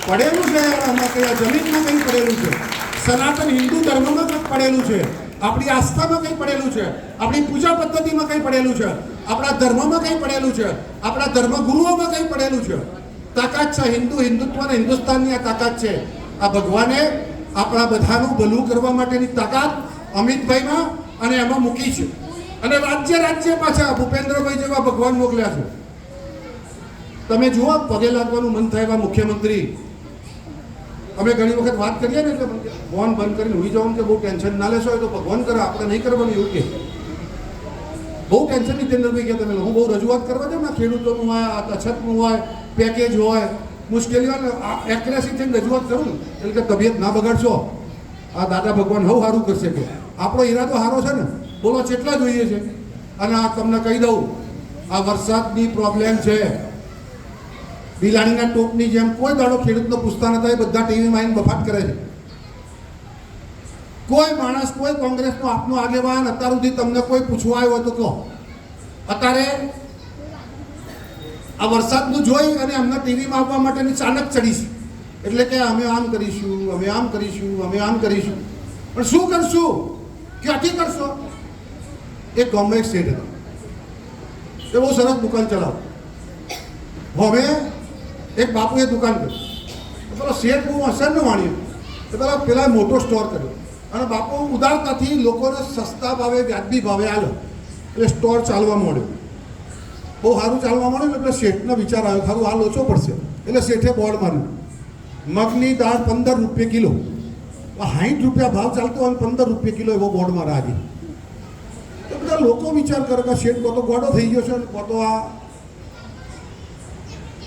પડેલું છે. આમાં કયા જમીનમાં કંઈ પડેલું છે? સનાતન હિન્દુ ધર્મમાં કંઈક પડેલું છે, આપણી આસ્થામાં કંઈ પડેલું છે, આપણી પૂજા પદ્ધતિમાં કંઈ પડેલું છે, આપણા ધર્મમાં કંઈ પડેલું છે, આપણા ધર્મગુરુઓમાં કંઈ પડેલું છે. તાકાત છે હિન્દુત્વ અને હિન્દુસ્તાનની આ તાકાત છે. આ ભગવાને આપણા બધાનું ભલું કરવા માટેની તાકાત અમિતભાઈમાં અને એમાં મૂકી છે. અને રાજ્ય પાછા ભૂપેન્દ્રભાઈ જેવા ભગવાન મોકલ્યા છે. તમે જુઓ, પગે લાગવાનું મન થાય એવા મુખ્યમંત્રી. અમે ઘણી વખત વાત કરીએ ને એટલે ફોન બંધ કરીને હોઈ જવાનું કે બહુ ટેન્શન ના લેશો, તો ભગવાન કરે, આપણે નહીં કરવાનું એવું કે. બહુ ટેન્શન નહીં તેન્દ્રભાઈ કે તમે હું બહુ રજૂઆત કરવા જાઉં ને, ખેડૂતોનું હોય, અછતનું હોય, પેકેજ હોય, મુશ્કેલી હોય, એક્યુરેસી થઈને રજૂઆત કરું ને એટલે કે તબિયત ના બગાડશો, આ દાદા ભગવાન હવ સારું કરશે કે આપણો ઈરાદો સારો છે ને, બોલો કેટલા જોઈએ છે. અને આ તમને કહી દઉં, આ વરસાદની પ્રોબ્લેમ છે. બિલાડીના ટોપની જેમ કોઈ દાડો ખેડૂતનો પૂછતા નતા, એ બધા ટીવીમાં આવીને બફાટ કરે છે. કોઈ માણસ, કોઈ કોંગ્રેસનો આપનો આગેવાન અત્યાર સુધી તમને કોઈ પૂછવા આવ્યો હોય તો કહો. અત્યારે આ વરસાદનું જોઈ અને અમને ટીવીમાં આવવા માટેની ચાનક ચડી છે. એટલે કે અમે આમ કરીશું, અમે આમ કરીશું, અમે આમ કરીશું. પણ શું કરશું? ક્યાંથી કરશો? એક ગામમાં એક શેઠ હતો, એ બહુ સરસ દુકાન ચલાવો. હવે એક બાપુએ દુકાન કરી, પેલો શેઠ બહુ અસરનું વાણ્યું, તો પેલા મોટો સ્ટોર કર્યો અને બાપુ ઉદારતાથી લોકોને સસ્તા ભાવે, વ્યાજબી ભાવે આવ્યો એટલે સ્ટોર ચાલવા માંડ્યો. બહુ સારું ચાલવા માંડ્યું એટલે શેઠનો વિચાર આવ્યો, ખરું હાલ ઓછો પડશે. એટલે શેઠે બોર્ડ માર્યું, મગની દાળ 15 રૂપિયા કિલો. 60 રૂપિયા ભાવ ચાલતો હોય, 15 રૂપિયા કિલો એવો બોર્ડ મારે આજે. તો બધા લોકો વિચાર કરે કે શેઠ કોતો ગોડો થઈ ગયો છે, કોતો આ.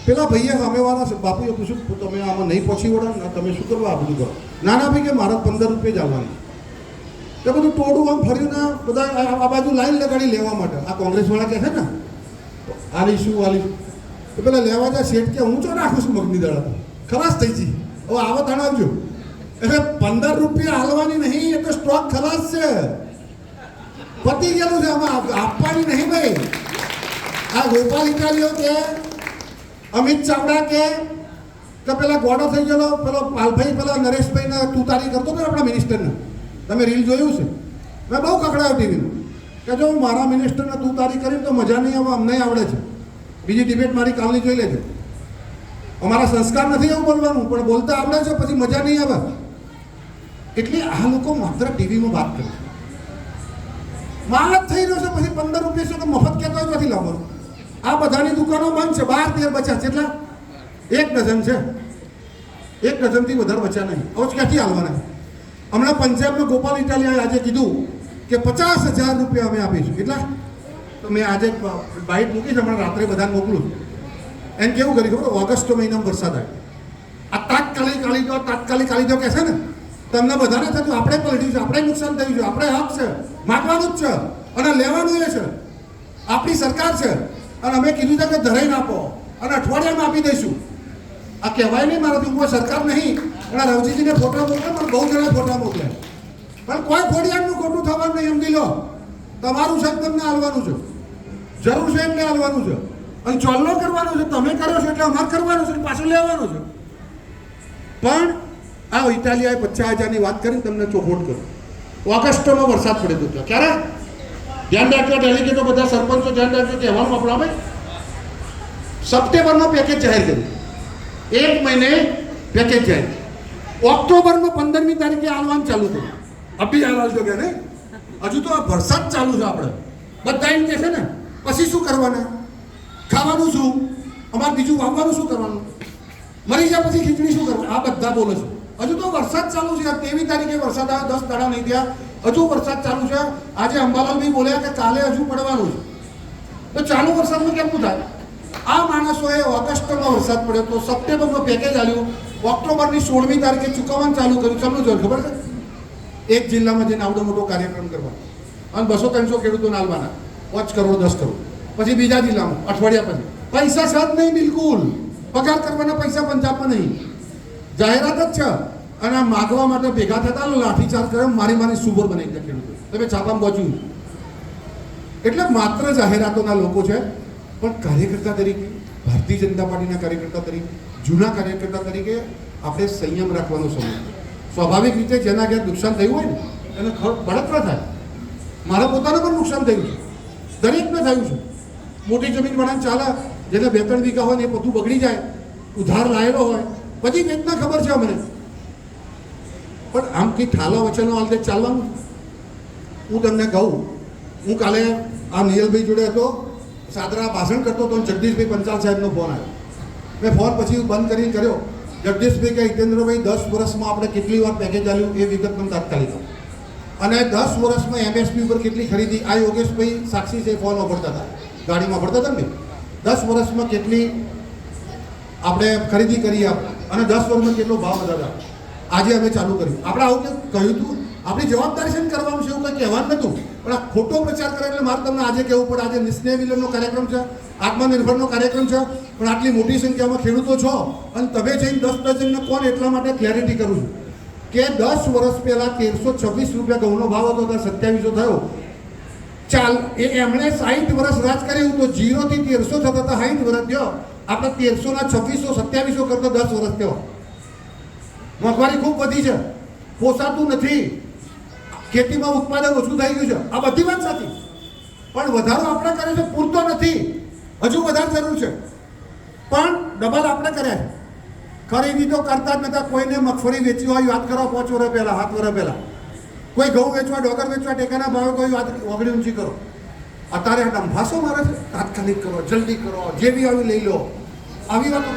પેલા ભાઈએ સામેવાળા બાપુએ પૂછ્યું, તમે આમાં નહીં પહોંચી વળો ને, તમે શું કરવા આ બધું કરો? ના ભાઈ કે મારા 15 રૂપિયા જ આવવાનું. તો બધું ટોળું આમ ફર્યું ને બધા આ બાજુ લાઈન લગાડી લેવા માટે. આ કોંગ્રેસવાળા કહે છે ને આલીશું. તો પેલા લેવા જાય શેઠ કે હું ચો રાખું છું મગની દાળ, ખલાસ થઈ ગઈ, હવે આવો તાણ આવજો. એટલે 15 રૂપિયા હાલવાની નહીં, એ તો સ્ટોક ખલાસ છે, પતી ગયેલું છે, આમાં આપવાની નહીં ભાઈ. આ ગોપાલ ઇટાલીઓ કે અમિત ચાવડા કે પેલા ગોડો થઈ ગયેલો પેલો પાલભાઈ, પેલા નરેશભાઈને તુતારી કરતો હતો આપણા મિનિસ્ટરને, તમે રીલ જોયું છે? મેં બહુ કકડાયો ટીવીમાં કે જો મારા મિનિસ્ટરને તુતારી કરીને તો મજા નહીં આવે, અમને આવડે છે. બીજી ડિબેટ મારી કાલની જોઈ લેજો. અમારા સંસ્કાર નથી એવું બોલવાનું, પણ બોલતા આવડે છે, પછી મજા નહીં આવે. એટલે આ લોકો માત્ર ટીવીમાં વાત કરે છે. માલ જ થઈ રહ્યો છે, પછી 15 રૂપિયા છે તો મફત કહેતો હોય નથી લાવવાનું. આ બધાની દુકાનો બંધ છે, 12-13 બચ્યા છે. એટલા 1 ડઝન છે, 1 ડઝનથી વધારે બચ્યા નહીં. હવે ક્યાંથી હાલવાના? હમણાં પંજાબનો ગોપાલ ઇટાલિયાએ આજે કીધું કે 50,000 રૂપિયા અમે આપીશું. કેટલા? તો મેં આજે બાઇટ મૂકી છે, હમણાં રાત્રે બધાને મોકલું. એને કેવું કર્યું ખબર? ઓગસ્ટ મહિનામાં વરસાદ આવે, આ તાત્કાલિક આલી દો કહે છે ને, તમને બધાને થતું આપણે પલટ્યું છે, આપણે નુકસાન થયું છે, આપણે હક છે, માગવાનું જ છે અને લેવાનું એ છે. આપણી સરકાર છે અને અમે કીધું છે કે ધરાઈને આપો અને અઠવાડિયામાં આપી દઈશું. આ કહેવાય નહીં મારાથી, હું સરકાર નહીં. અને રવજીજીને ફોટા મોકલે, પણ બહુ જણા ફોટા મોકલે, પણ કોઈ ખોડિયારનું ખોટું થવાનું નહીં. સમજી લો, તમારું છે તમને હાલવાનું છે, જરૂર છે એટલે હાલવાનું છે, અને ચોલ્લો કરવાનો છે. તમે કરો છો એટલે અમારે કરવાનું છે, પાછું લેવાનું છે. પણ આ ઇટાલિયાએ 50,000ની વાત કરીને તમને ચોખોટ કર્યો. ઓગસ્ટમાં વરસાદ પડ્યો હતો. ક્યારે? ધ્યાન રાખજો ડેલિગેટો, બધા સરપંચો ધ્યાન રાખજો. કહેવાનું આપણે હવે સપ્ટેમ્બરમાં પેકેજ જાહેર કર્યું, 1 મહિને પેકેજ જાહેર. ઓક્ટોબરમાં 15મી તારીખે આવવાનું ચાલુ થયું. અભી આવજો કે નહીં, હજુ તો આ વરસાદ ચાલુ છે. આપણે બધા એમ કહે છે ને, પછી શું કરવાના, ખાવાનું શું, અમારે બીજું વાવવાનું શું કરવાનું, મરી જાય પછી ખીચડી શું કરવાનું, આ બધા બોલે છે. હજુ તો વરસાદ ચાલુ છે. 23 તારીખે વરસાદ આવે, 10 દાડા નહીં થયા, હજુ વરસાદ ચાલુ છે. આજે અંબાલાલભાઈ બોલ્યા કે કાલે હજુ પડવાનું છે. તો ચાલુ વરસાદમાં કેમનું થાય? આ માણસોએ ઓગસ્ટમાં વરસાદ પડ્યો તો સપ્ટેમ્બરમાં પેકેજ આવ્યું, ઓક્ટોબરની 16મી તારીખે ચૂકવવાનું ચાલુ કર્યું. ચાલુ જોયું ખબર છે? એક જિલ્લામાં જઈને આવડો મોટો કાર્યક્રમ કરવાનો અને 200-300 ખેડૂતોને આલવાના, 5 કરોડ 10 કરોડ. પછી બીજા જિલ્લામાં અઠવાડિયા પછી પૈસા સાથ નહીં, બિલકુલ પગાર કરવાના પૈસા પંજાબમાં નહીં, જાહેરાત જ છે. અને આ માગવા માટે ભેગા થતા લાઠીચાર્જ કરે, મારી સુબર બનાવી દે ખેડૂતો. તમે છાપામાં પહોંચ્યું એટલે માત્ર જાહેરાતોના લોકો છે. પણ કાર્યકર્તા તરીકે, ભારતીય જનતા પાર્ટીના કાર્યકર્તા તરીકે, જૂના કાર્યકર્તા તરીકે આપણે સંયમ રાખવાનો સમય. સ્વાભાવિક રીતે જેના ઘેર નુકસાન થયું હોય ને એને બળતરા થાય. મારા પોતાને પણ નુકસાન થયું છે, દરેકને થયું છે. મોટી જમીન વાળાને ચાલે, જેને 2-3 વીઘા હોય ને એ બધું બગડી જાય, ઉધાર લાયેલો હોય, બધી વેદના ખબર છે અમને. પણ આમ કંઈ ઠાલા વચનો હાલતે ચાલવાનું. હું તમને કહું, હું કાલે આ નિયલભાઈ જોડે હતો, સાદરા ભાષણ કરતો હતો, જગદીશભાઈ પંચાલ સાહેબનો ફોન આવ્યો. મેં ફોન પછી બંધ કરીને કર્યો. જગદીશભાઈ કે હિતેન્દ્રભાઈ 10 વર્ષમાં આપણે કેટલી વાર પેકેજ આવ્યું એ વિગત પણ તાત્કાલિક, અને 10 વર્ષમાં MSP ઉપર કેટલી ખરીદી, આ યોગેશભાઈ સાક્ષી છે, ફોન વાપરતા હતા, ગાડીમાં વાપરતા હતા ને, 10 વર્ષમાં કેટલી આપણે ખરીદી કરી અને 10 વર્ષમાં કેટલો ભાવ વધાર્યો. આજે અમે ચાલુ કર્યું. આપણે આવું કહ્યું હતું, આપણી જવાબદારી છે ને કરવાનું છે, એવું કંઈ કહેવાનું નહોતું. પણ આ ખોટો પ્રચાર કરે એટલે મારે તમને આજે કહેવું પડે. આજે નિસ્નેહ મિલનનો કાર્યક્રમ છે, આત્મનિર્ભરનો કાર્યક્રમ છે, પણ આટલી મોટી સંખ્યામાં ખેડૂતો છો અને તમે જઈને 10 ડઝનને કોણ, એટલા માટે ક્લેરિટી કરું છું કે 10 વર્ષ પહેલાં 1326 રૂપિયા ઘઉંનો ભાવ હતો, ત્યારે 2700 થયો. ચાલ એમણે 60 વર્ષ રાજ કર્યું તો 0 થી 1300 થતા હતા, 60 વર્ષ થયો. આપણે 1300 ના 2600 2700 કરતો 10 વર્ષ થયો. મોંઘવારી ખૂબ વધી છે, પોસાતું નથી, ખેતીમાં ઉત્પાદન ઓછું થઈ ગયું છે. આ બધી વાત સાચી, પણ વધારો આપણે કર્યો છે પૂરતો નથી, હજુ વધારે જરૂર છે. પણ ડબલ આપણે કર્યા છે. ખરીદી તો કરતા જ નતા. કોઈને મગફળી વેચી હોય વાત કરો 5 વર્ષ પહેલાં, 7 વર્ષ પહેલાં. કોઈ ઘઉં વેચવા, ડોગર વેચવા ટેકાના ભાવે કોઈ વાત ઓગળી ઊંચી કરો. અત્યારે ડંફાસો મારે છે, તાત્કાલિક કરો, જલ્દી કરો, જેવી આવી લઈ લો, આવી વાતો.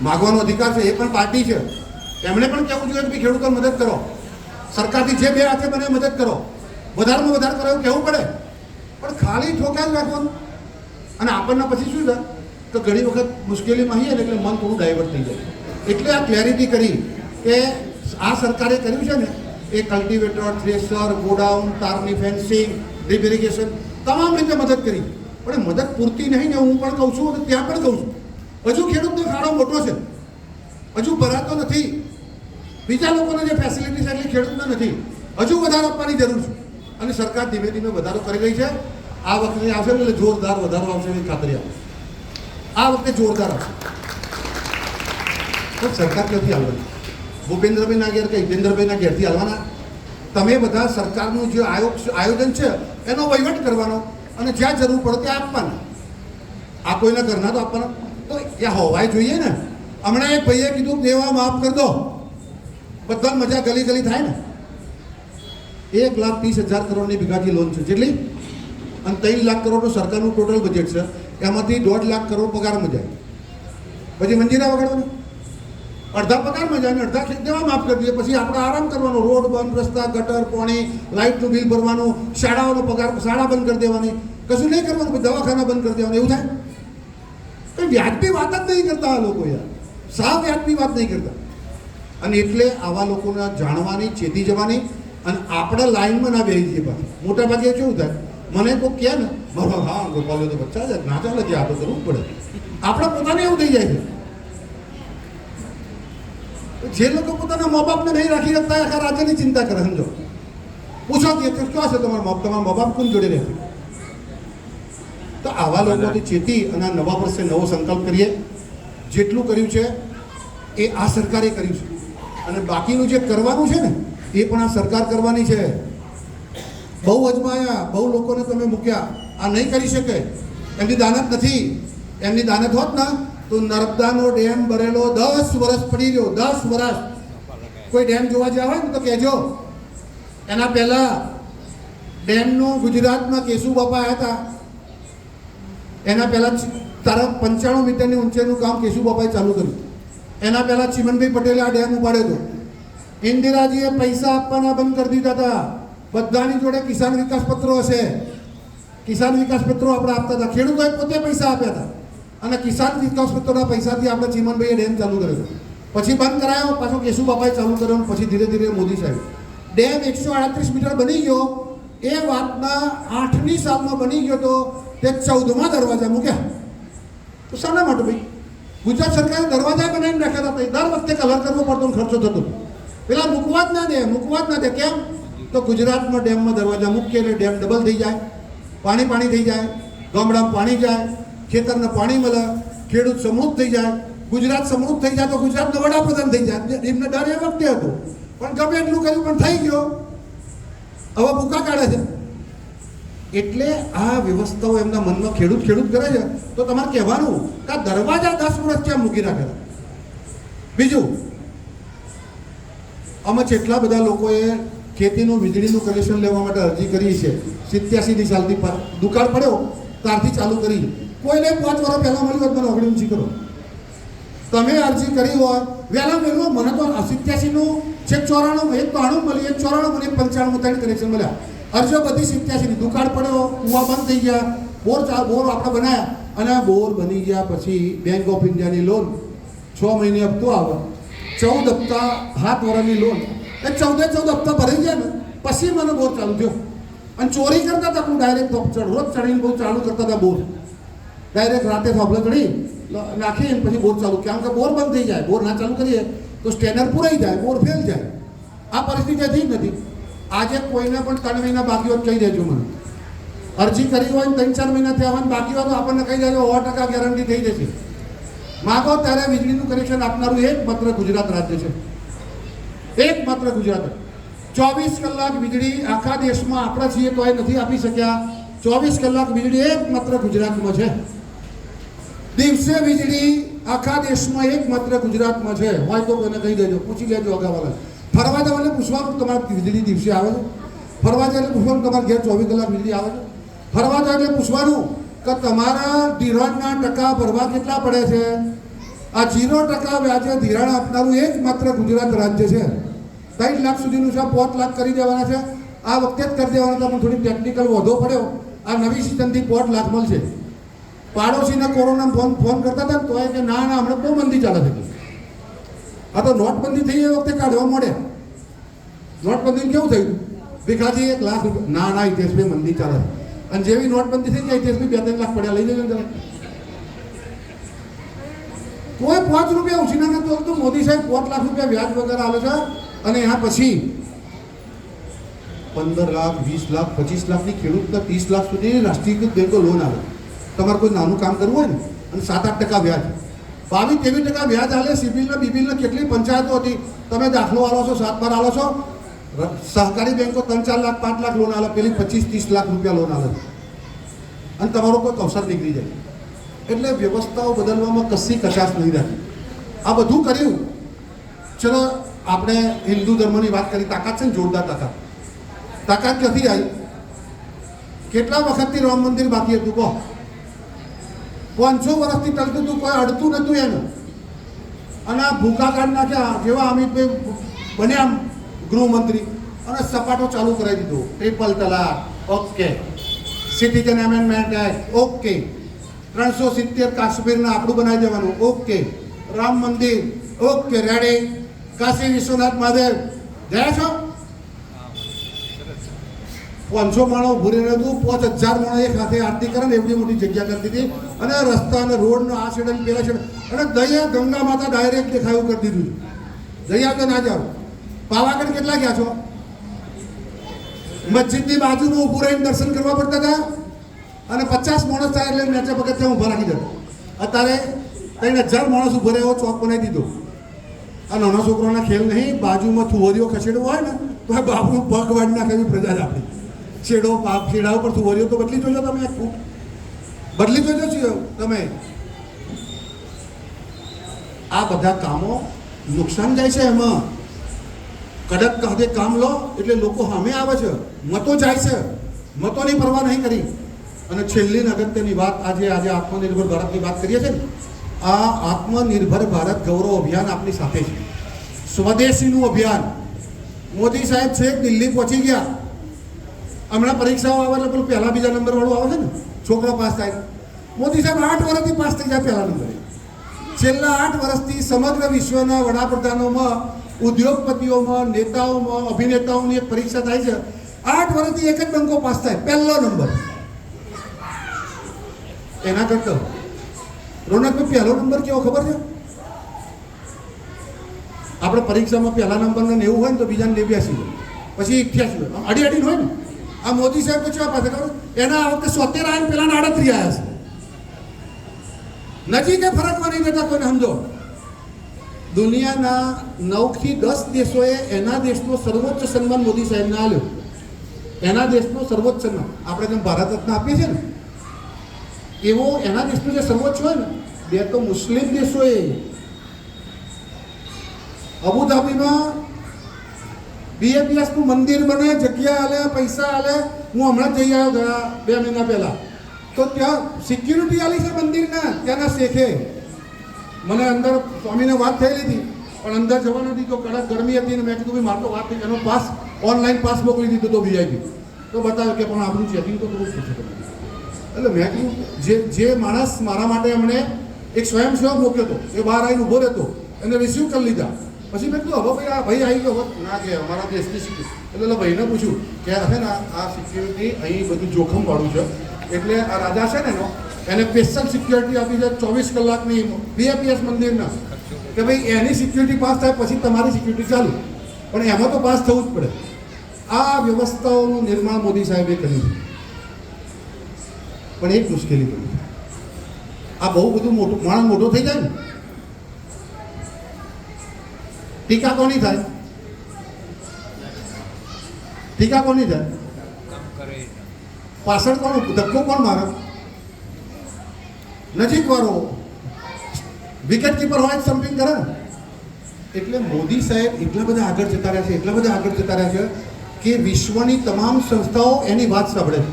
માગવાનો અધિકાર છે, એ પણ પાર્ટી છે, એમણે પણ કહેવું જોઈએ કે ખેડૂતોને મદદ કરો. સરકારથી જે 2 હાથે બને મદદ કરો, વધારેમાં વધારે કરો એવું કહેવું પડે. પણ ખાલી ઠોકાઈ રાખવાનું. અને આપણને પછી શું થાય તો ઘણી વખત મુશ્કેલીમાં આવીએ ને એટલે મન થોડું ડાયવર્ટ થઈ જાય. એટલે આ ક્લેરિટી કરી કે આ સરકારે કર્યું છે ને એ કલ્ટિવેટર, થ્રેશર, ગોડાઉન, તારની ફેન્સિંગ, ડ્રીપ ઇરિગેશન તમામ રીતે મદદ કરી. પણ મદદ પૂરતી નહીં ને, હું પણ કહું છું અને ત્યાં પણ કહું છું, હજુ ખેડૂતનો ફાળો મોટો છે, હજુ ભરાતો નથી. બીજા લોકોને જે ફેસિલિટી છે એટલી ખેડૂતને નથી, હજુ વધારો આપવાની જરૂર છે. અને સરકાર ધીમે ધીમે વધારો કરી રહી છે. આ વખતે આવશે ને એટલે જોરદાર વધારો આવશે એની ખાતરી આપે. આ વખતે જોરદાર આવશે. પણ સરકાર ક્યાંથી આવવાની? ભૂપેન્દ્રભાઈના ઘેર કે હિતેન્દ્રભાઈના ઘેરથી આવવાના? તમે બધા સરકારનું જે આયોજન છે એનો વહીવટ કરવાનો અને જ્યાં જરૂર પડે ત્યાં આપવાના. આ કોઈના ઘરના તો આપવાના તો ત્યાં હોવાય જોઈએ ને. હમણાં એક ભાઈએ કીધું દેવા માફ કરી દો, બધા મજા ગલી થાય ને. 1,30,000 કરોડની વીઘાથી લોન છે, જેટલી, અને 3 લાખ કરોડનું સરકારનું ટોટલ બજેટ છે. એમાંથી 1.5 લાખ કરોડ પગારમાં જાય, પછી મંજીરા વગાડવાની, અડધા પગારમાં જાય ને અડધા દેવા માફ કરી દઈએ. પછી આપણે આરામ કરવાનો, રોડ બંધ, રસ્તા, ગટર, પાણી, લાઇટનું બિલ ભરવાનું, શાળાઓનો પગાર, શાળા બંધ કરી દેવાની, કશું નહીં કરવાનું, દવાખાના બંધ કરી દેવાનું. એવું થાય? કંઈ વ્યાજબી વાત જ નહીં કરતા આ લોકો યાર, સાવ વ્યાજબી વાત નહીં કરતા. અને એટલે આવા લોકોને જાણવાની, ચેતી જવાની. અને આપણે લાઈનમાં ના બેસી જઈએ. પાછું મોટા ભાગે કેવું થાય મને કોઈ કહે ને મારો હા ગોપાલ તો બચ્ચા છે ના ચાલે છે, આ તો કરવું પડે. આપણે પોતાને એવું થઈ જાય છે. જે લોકો પોતાના મા બાપને નહીં રાખી શકતા આખા રાજ્યની ચિંતા કરે. સમજો પૂછો કે ક્યાં છે તમારા મા બાપ કોણ જોડે રહે? તો આવા લોકોથી ચેતી અને નવા વર્ષે નવો સંકલ્પ કરીએ. જેટલું કર્યું છે એ આ સરકારે કર્યું છે, અને બાકીનું જે કરવાનું છે ને એ પણ આ સરકાર કરવાની છે. બહુ અજમાયા, બહુ લોકોને તમે મૂક્યા, આ નહીં કરી શકે. એમની દાનત નથી. એમની દાનત હોત ને તો નર્મદાનો ડેમ ભરેલો 10 વર્ષ પડી ગયો. 10 વર્ષ. કોઈ ડેમ જોવા જ્યાં હોય ને તો કહેજો. એના પહેલા ડેમનું ગુજરાતમાં કેશુ બાપા આવ્યા હતા. એના પહેલા તારા 95 મીટરની ઊંચાઈનું કામ કેશુ બાપાએ ચાલુ કર્યું. એના પહેલા ચિમનભાઈ પટેલે આ ડેમ ઉપાડ્યો હતો. ઇન્દિરાજીએ પૈસા આપવાના બંધ કરી દીધા હતા. બધાની જોડે કિસાન વિકાસ પત્રો હશે. કિસાન વિકાસ પત્રો આપણે આપતા હતા. ખેડૂતોએ પોતે પૈસા આપ્યા હતા, અને કિસાન વિકાસ પત્રોના પૈસાથી આપણે ચિમનભાઈએ ડેમ ચાલુ કર્યો. પછી બંધ કરાયો, પાછો કેશુ બાપાએ ચાલુ કર્યો, પછી ધીરે ધીરે મોદી સાહેબ. ડેમ 138 મીટર બની ગયો. એ વાતના 8મી સાલમાં બની ગયો તો તે 14મા દરવાજા મૂક્યા. તો શાના માટે ભાઈ? ગુજરાત સરકારે દરવાજા બનાવીને રાખ્યા હતા. દર વખતે કલર કરવો પડતો, ખર્ચો થતો. પેલા મૂકવા જ ના દે, મૂકવા જ ના દે. કેમ? તો ગુજરાતમાં ડેમમાં દરવાજા મૂકીએ એટલે ડેમ ડબલ થઈ જાય, પાણી થઈ જાય, ગામડામાં પાણી જાય, ખેતરને પાણી મળે, ખેડૂત સમૃદ્ધ થઈ જાય. ગુજરાત સમૃદ્ધ થઈ જાય તો ગુજરાતનો વડાપ્રધાન થઈ જાય. એમને ડર એ વખતે હતો, પણ ગમે એટલું કર્યું પણ થઈ ગયો. હવે ભૂકા કાઢે છે. એટલે આ વ્યવસ્થાઓ એમના મનમાં ખેડૂત કરે છે. તો તમારે કહેવાનું કે આ દરવાજા 10 વર્ષ ક્યાં મૂકી રાખેલા. બીજું, અમે કેટલા બધા લોકોએ ખેતીનું વીજળીનું કનેક્શન લેવા માટે અરજી કરી છે. 87ની સાલથી દુકાળ પડ્યો ત્યારથી ચાલુ કરી. કોઈને 5 વર્ષ પહેલાં મળ્યું હોત મને ઓગળી ઊંચી કરો. તમે અરજી કરી હોય વહેલા વહેલું. મને તો 87નું છેક 94 એક 93 મળી, એક 94 મને 95 ત્રણ કનેક્શન મળ્યા. અરજીઓ બધી 87ની. દુકાળ પડ્યો, કૂવા બંધ થઈ ગયા, બોર આપણે બનાવ્યા, અને બોર બની ગયા પછી બેંક ઓફ ઇન્ડિયાની લોન 6 મહિને હપ્તો આવે. 14 હપ્તા 7 વર્ષની લોન. એ 14 હપ્તા ભરાઈ ગયા ને પછી મને બોર ચાલુ થયો. અને ચોરી કરતા હતા. હું ડાયરેક્ટ રોજ ચડીને બહુ ચાલુ કરતા હતા બોર. ડાયરેક્ટ રાતે થોભલે ચડી નાખીને પછી બોર ચાલુ. કેમ કે બોર બંધ થઈ જાય. બોર ના ચાલુ કરીએ તો સ્ટેન્ડર પૂરાઈ જાય, બોર ફેલ જાય. આ પરિસ્થિતિ હતી જ નથી. આજે કોઈને પણ 3 મહિના બાકી હોય કહી દેજો મને. અરજી કરી હોય ને 3-4 મહિના થયા હોય બાકી હોય તો આપણને કહી દેજો. 100% ગેરંટી થઈ જશે. માગો ત્યારે વીજળીનું કનેક્શન આપનારું એકમાત્ર ગુજરાત રાજ્ય છે. એકમાત્ર ગુજરાત. 24 કલાક વીજળી આખા દેશમાં આપણા છીએ તો એ નથી આપી શક્યા. 24 કલાક વીજળી એકમાત્ર ગુજરાતમાં છે. દિવસે વીજળી આખા દેશમાં એકમાત્ર ગુજરાતમાં છે. હોય તો કોઈને કહી દેજો, પૂછી લેજો અગાવાલા. ફરવા જાવ એટલે પૂછવાનું તમારે વીજળી દિવસે આવે છે? ફરવા જાય એટલે પૂછવાનું તમારે ઘેર 24 કલાક વીજળી આવે છે? ફરવા જાય એટલે પૂછવાનું કે તમારા ધિરાણના ટકા ભરવા કેટલા પડે છે? આ 0% વ્યાજે ધિરાણ આપનારું એકમાત્ર ગુજરાત રાજ્ય છે. 3 લાખ સુધીનું છે, 5 લાખ કરી દેવાના છે. આ વખતે જ કરી દેવાના હતા, પણ થોડી ટેકનિકલ વધો પડ્યો. આ નવી સિસ્ટમથી 5 લાખ મળશે. પાડોશીને કોરોના ફોન કરતા હતા ને તો એ કે ના હમણાં બહુ મંદી ચાલે છે. આ તો નોટબંધી થઈ એ વખતે કાઢવા મળે. નોટબંધી કેવું થયું? ભીખાજી 1 લાખ રૂપિયા. ના હિતેશભાઈ મંદી ચાલે. અને જેવી નોટબંધી થઈ જાય હિતેશભાઈ 2-3 લાખ પડ્યા લઈ જજો ને તમે. કોઈ 5 રૂપિયા ઓછી ના કરતો તો મોદી સાહેબ 5 લાખ રૂપિયા વ્યાજ વગર આવે છે. અને એના પછી 15 લાખ 20 લાખ 25 લાખની ખેડૂતને 30 લાખ સુધી રાષ્ટ્રીયકૃત બેંકો લોન આવે. તમારે કોઈ નાનું કામ કરવું હોય ને, અને 7-8% વ્યાજ, 22-23% વ્યાજ આલે. સિબિલને બીબિલને કેટલી પંચાયતો હતી. તમે દાખલો આલો છો, 7-12 આલો છો. સહકારી બેંકો 3-4 લાખ 5 લાખ લોન આલે. પેલી 25-30 લાખ રૂપિયા લોન આલે. અને તમારો કોઈ અવસર નીકળી જાય. એટલે વ્યવસ્થાઓ બદલવામાં કશી કચાશ નહીં રાખી. આ બધું કર્યું. ચલો આપણે હિન્દુ ધર્મની વાત કરી. તાકાત છે ને, જોરદાર તાકાત. તાકાત ક્યાંથી આવી? કેટલા વખતથી રામ મંદિર બાકી હતું કહો? 500 વર્ષથી ચાલતું હતું, કોઈ અડતું નહોતું એનું. અને આ ભૂકા કાઢ નાખ્યા. જેવા અમિતભાઈ બન્યા ગૃહમંત્રી અને સપાટો ચાલુ કરાવી દીધો. ટ્રિપલ તલાક okay, citizen amendment act okay, 370 કાશ્મીરને આપણું બનાવી દેવાનું ઓકે, રામ મંદિર ઓકે, રેડી. કાશી વિશ્વનાથ મહાદેવ ગયા છો? 500 માણસ ઊભું રહેલું હતું, 5000 માણસ એક હાથે આરતી કરે ને એવડી મોટી જગ્યા કરતી હતી. અને રસ્તા અને રોડનો આ સાઈડ અને પેલા સાઈડ અને દયા ગંગા માતા ડાયરેક્ટ દેખાયું કરી દીધું. દયા તો ના જાઓ. પાવાગઢ કેટલા ગયા છો? મસ્જિદની બાજુમાં ઊભું રહીને દર્શન કરવા પડતા હતા અને 50 માણસ થાય એટલે નીચે પગથિયાં ઊભા રાખી દેતા. અત્યારે 3000 માણસ ઊભો રહે એવો ચોક બનાવી દીધો. આ નાના છોકરાના ખેલ નહીં, બાજુમાં થુવરીઓ ખસેડવો હોય ને તો આ બાપનું પગ વાળી નાખે એવી પ્રજા જ આપણી. છેડા ઉપર થુવરીઓ તો બદલી જોજો તમે, બદલી જોજો છો તમે. આ બધા કામો નુકસાન જાય છે. એમાં કડક કાંધે કામ લો એટલે લોકો સામે આવે છે, મતો જાય છે, મતોની પરવા નહીં કરી. અને છેલ્લી અગત્યની વાત, આજે આત્મનિર્ભર ભારતની વાત કરીએ છીએ ને, આ આત્મનિર્ભર ભારત ગૌરવ અભિયાન આપણી સાથે છે. સ્વદેશીનું અભિયાન. મોદી સાહેબ છેક દિલ્હી પહોંચી ગયા. હમણાં પરીક્ષાઓ આવે એટલે પેલું પહેલા બીજા નંબર વાળું આવે છે ને, છોકરા પાસ થાય. મોદી સાહેબ 8 વર્ષથી પાસ થઈ જાય પહેલા નંબરે. છેલ્લા 8 વર્ષથી સમગ્ર વિશ્વના વડાપ્રધાનોમાં, ઉદ્યોગપતિઓમાં, નેતાઓમાં, અભિનેતાઓની એક પરીક્ષા થાય છે. 8 વર્ષથી એક જ બંકો પાસ થાય, પહેલો નંબર. એના કરતા રોનકભાઈ પહેલો નંબર કેવો ખબર છે? આપણે પરીક્ષામાં પહેલા નંબરને 90 હોય ને તો બીજાને 89 હોય, પછી 88 હોય, અડી હોય ને. આ મોદી સાહેબ તો કેવા પાસે ખબર? એના આ વખતે 70 આવ્યા, પેલા 38 આવ્યા છે. નજીકે ફરકમાં નહીં જતા કોઈને. સમજો, દુનિયાના 9 થી 10 દેશોએ એના દેશનો સર્વોચ્ચ સન્માન મોદી સાહેબને આપ્યો. એના દેશનો સર્વોચ્ચ સન્માન આપણે જેમ ભારત રત્ન આપીએ છીએ ને, એવો એના દેશનો જે સર્વોચ્ચ હોય ને, 2 તો મુસ્લિમ દેશોએ. અબુધાબીમાં BAPS નું મંદિર બને, જગ્યા આલે, પૈસા આલે. હું હમણાં જઈ આવ્યો ગયા 2 મહિના પહેલા, તો ત્યાં સિક્યુરિટી આલી છે મંદિરના. ત્યાંના શેખે મને અંદર સ્વામીને વાત થયેલી હતી, પણ અંદર જવા નથી તો કડક ગરમી હતી ને મેં કીધું ભાઈ મારો વાત એનો પાસ ઓનલાઈન પાસ મોકલી દીધો તો VIP. તો બતાવ્યો કે પણ આપણું ચેકિંગ તો કરવું પડશે. એટલે મેં કીધું જે માણસ મારા માટે એમણે એક સ્વયંસેવક મૂક્યો હતો, એ બહાર આવીને ઊભો રહેતો, એને રિસીવ કરી લીધા. પછી મેં કીધું હવે ભાઈ આ ભાઈ આવી ગયો ના કે અમારા દેશની સિક્યુરિટી. એટલે ભાઈને પૂછ્યું કે છે ને આ સિક્યુરિટી અહીં બધું જોખમવાળું છે, એટલે આ રાજા છે ને એને સ્પેશિયલ સિક્યુરિટી આપી છે 24 કલાકની BAPS મંદિરના, કે ભાઈ એની સિક્યુરિટી પાસ થાય પછી તમારી સિક્યુરિટી ચાલુ, પણ એમાં તો પાસ થવું જ પડે. આ વ્યવસ્થાઓનું નિર્માણ મોદી સાહેબે કર્યું. પણ એક મુશ્કેલી પડી, આ બહુ બધું મોટું માણસ મોટો થઈ જાય ને, ટીકા કોની થાય? ટીકા કોની થાય? પાછળ કોણ ધક્કો કોણ મારે? નજીક વાળો વિકેટ કીપર હોય સ્ટમ્પિંગ કરે. એટલે મોદી સાહેબ એટલા બધા આગળ જતા રહ્યા છે, એટલા બધા આગળ જતા રહ્યા છે કે વિશ્વની તમામ સંસ્થાઓ એની વાત સાંભળે છે.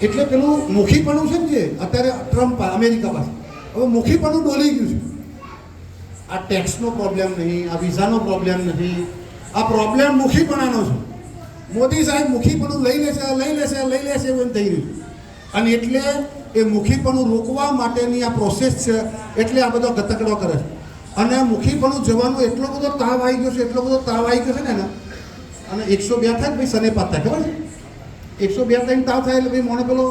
એટલે પેલું મુખીપણું છે ને, જે અત્યારે ટ્રમ્પ અમેરિકા પાસે હવે મુખીપણું ડોલી ગયું છે. આ ટેક્સનો પ્રોબ્લેમ નહીં, આ વિઝાનો પ્રોબ્લેમ નથી, આ પ્રોબ્લેમ મુખીપણાનો છે. મોદી સાહેબ મુખીપણું લઈ લેશે એવું થઈ રહ્યું. અને એટલે એ મુખીપણું રોકવા માટેની આ પ્રોસેસ છે. એટલે આ બધો ગતકડો કરે છે. અને મુખીપણું જવાનું એટલો બધો તાવ આવી ગયો છે, એટલો બધો તાવ આવી ગયો છે ને એને. અને 102 થાય ભાઈ સનેપાત થાય, ખબર છે? 102 થઈને તાવ થાય એટલે ભાઈ મોણે પેલો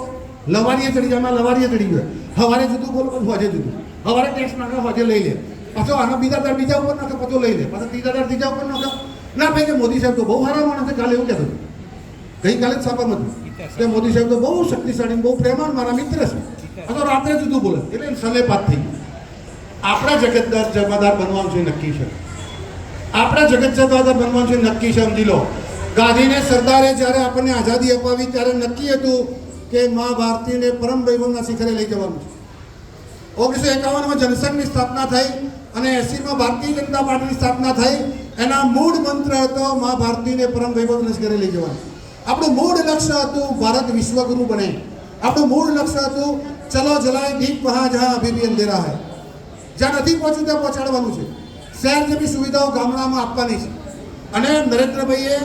લવારીએ ચડી જાય, લવારીએ ચડી ગયો. સવારે જુદું બોલો પણ હોજે જુદું. સવારે ટેક્સ નાખે, હોજે લઈ લે. પાછો આનો બીજા ઉપર નાખે, પાછો લઈ લે. પાછો ત્રીજા ઉપર નાખે. ના ભાઈ કે મોદી સાહેબ તો બહુ સારા માણસ છે. કાલે એવું કહેતો, ગઈકાલે જ સાબરમતી કે મોદી સાહેબ તો બહુ શક્તિશાળી, બહુ પ્રેમાળ, મારા મિત્ર છે. આ તો રાત્રે જુદું બોલે એટલે સલેપાત થઈ. આપણા જવાબદાર બનવાનું છે, નક્કી છે. આપણા જવાબદાર બનવાનું છે, નક્કી છે. સમજી લો, ગાંધીને સરદારે જ્યારે આપણને આઝાદી અપાવી ત્યારે નક્કી હતું કે મા ભારતીને પરમ વૈભવના શિખરે લઈ જવાનું છે. 1951માં જનસંઘની સ્થાપના થઈ અને 80માં ભારતીય જનતા પાર્ટીની સ્થાપના થઈ. એના મૂળ મંત્ર હતો મા ભારતીને પરમ વૈભવના શિખરે લઈ જવાનું. આપણું મૂળ લક્ષ્ય હતું ભારત વિશ્વગુરુ બને. આપણું મૂળ લક્ષ્ય હતું ચલો જલાય દીપ વહાં જહાં અભી ભી અંધેરા હૈ. જ્યાં નથી પહોંચ્યું ત્યાં પહોંચાડવાનું છે. શહેર જેવી સુવિધાઓ ગામડામાં આપવાની છે. અને નરેન્દ્રભાઈએ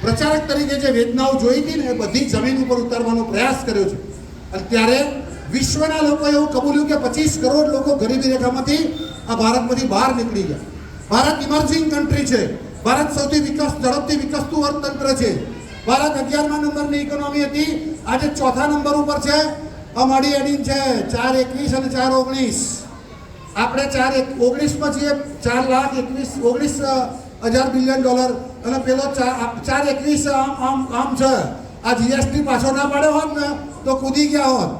પ્રચારક તરીકે જે વેદનાઓ જોઈ હતી ને એ બધી જમીન ઉપર ઉતારવાનો પ્રયાસ કર્યો છે. અને ત્યારે વિશ્વના લોકોએ એવું કબૂલ્યું કે 25 કરોડ લોકો ગરીબી રેખામાંથી આ ભારતમાંથી બહાર નીકળી ગયા. ભારત ઇમર્જિંગ કન્ટ્રી છે. ભારત સૌથી ઝડપથી વિકસતું અર્થતંત્ર છે. ભારત 11મા નંબરની ઇકોનોમી હતી, આજે 4થા નંબર ઉપર છે. અમારી એડિંગ છે 4.21 અને 4.19. આપણે 4.19માં છીએ, 4,19,000 બિલિયન ડોલર, અને પેલો 4.21 આમ છે. આ જીએસટી પાછો ના પાડ્યો હોત ને તો કૂદી ગયા હોત.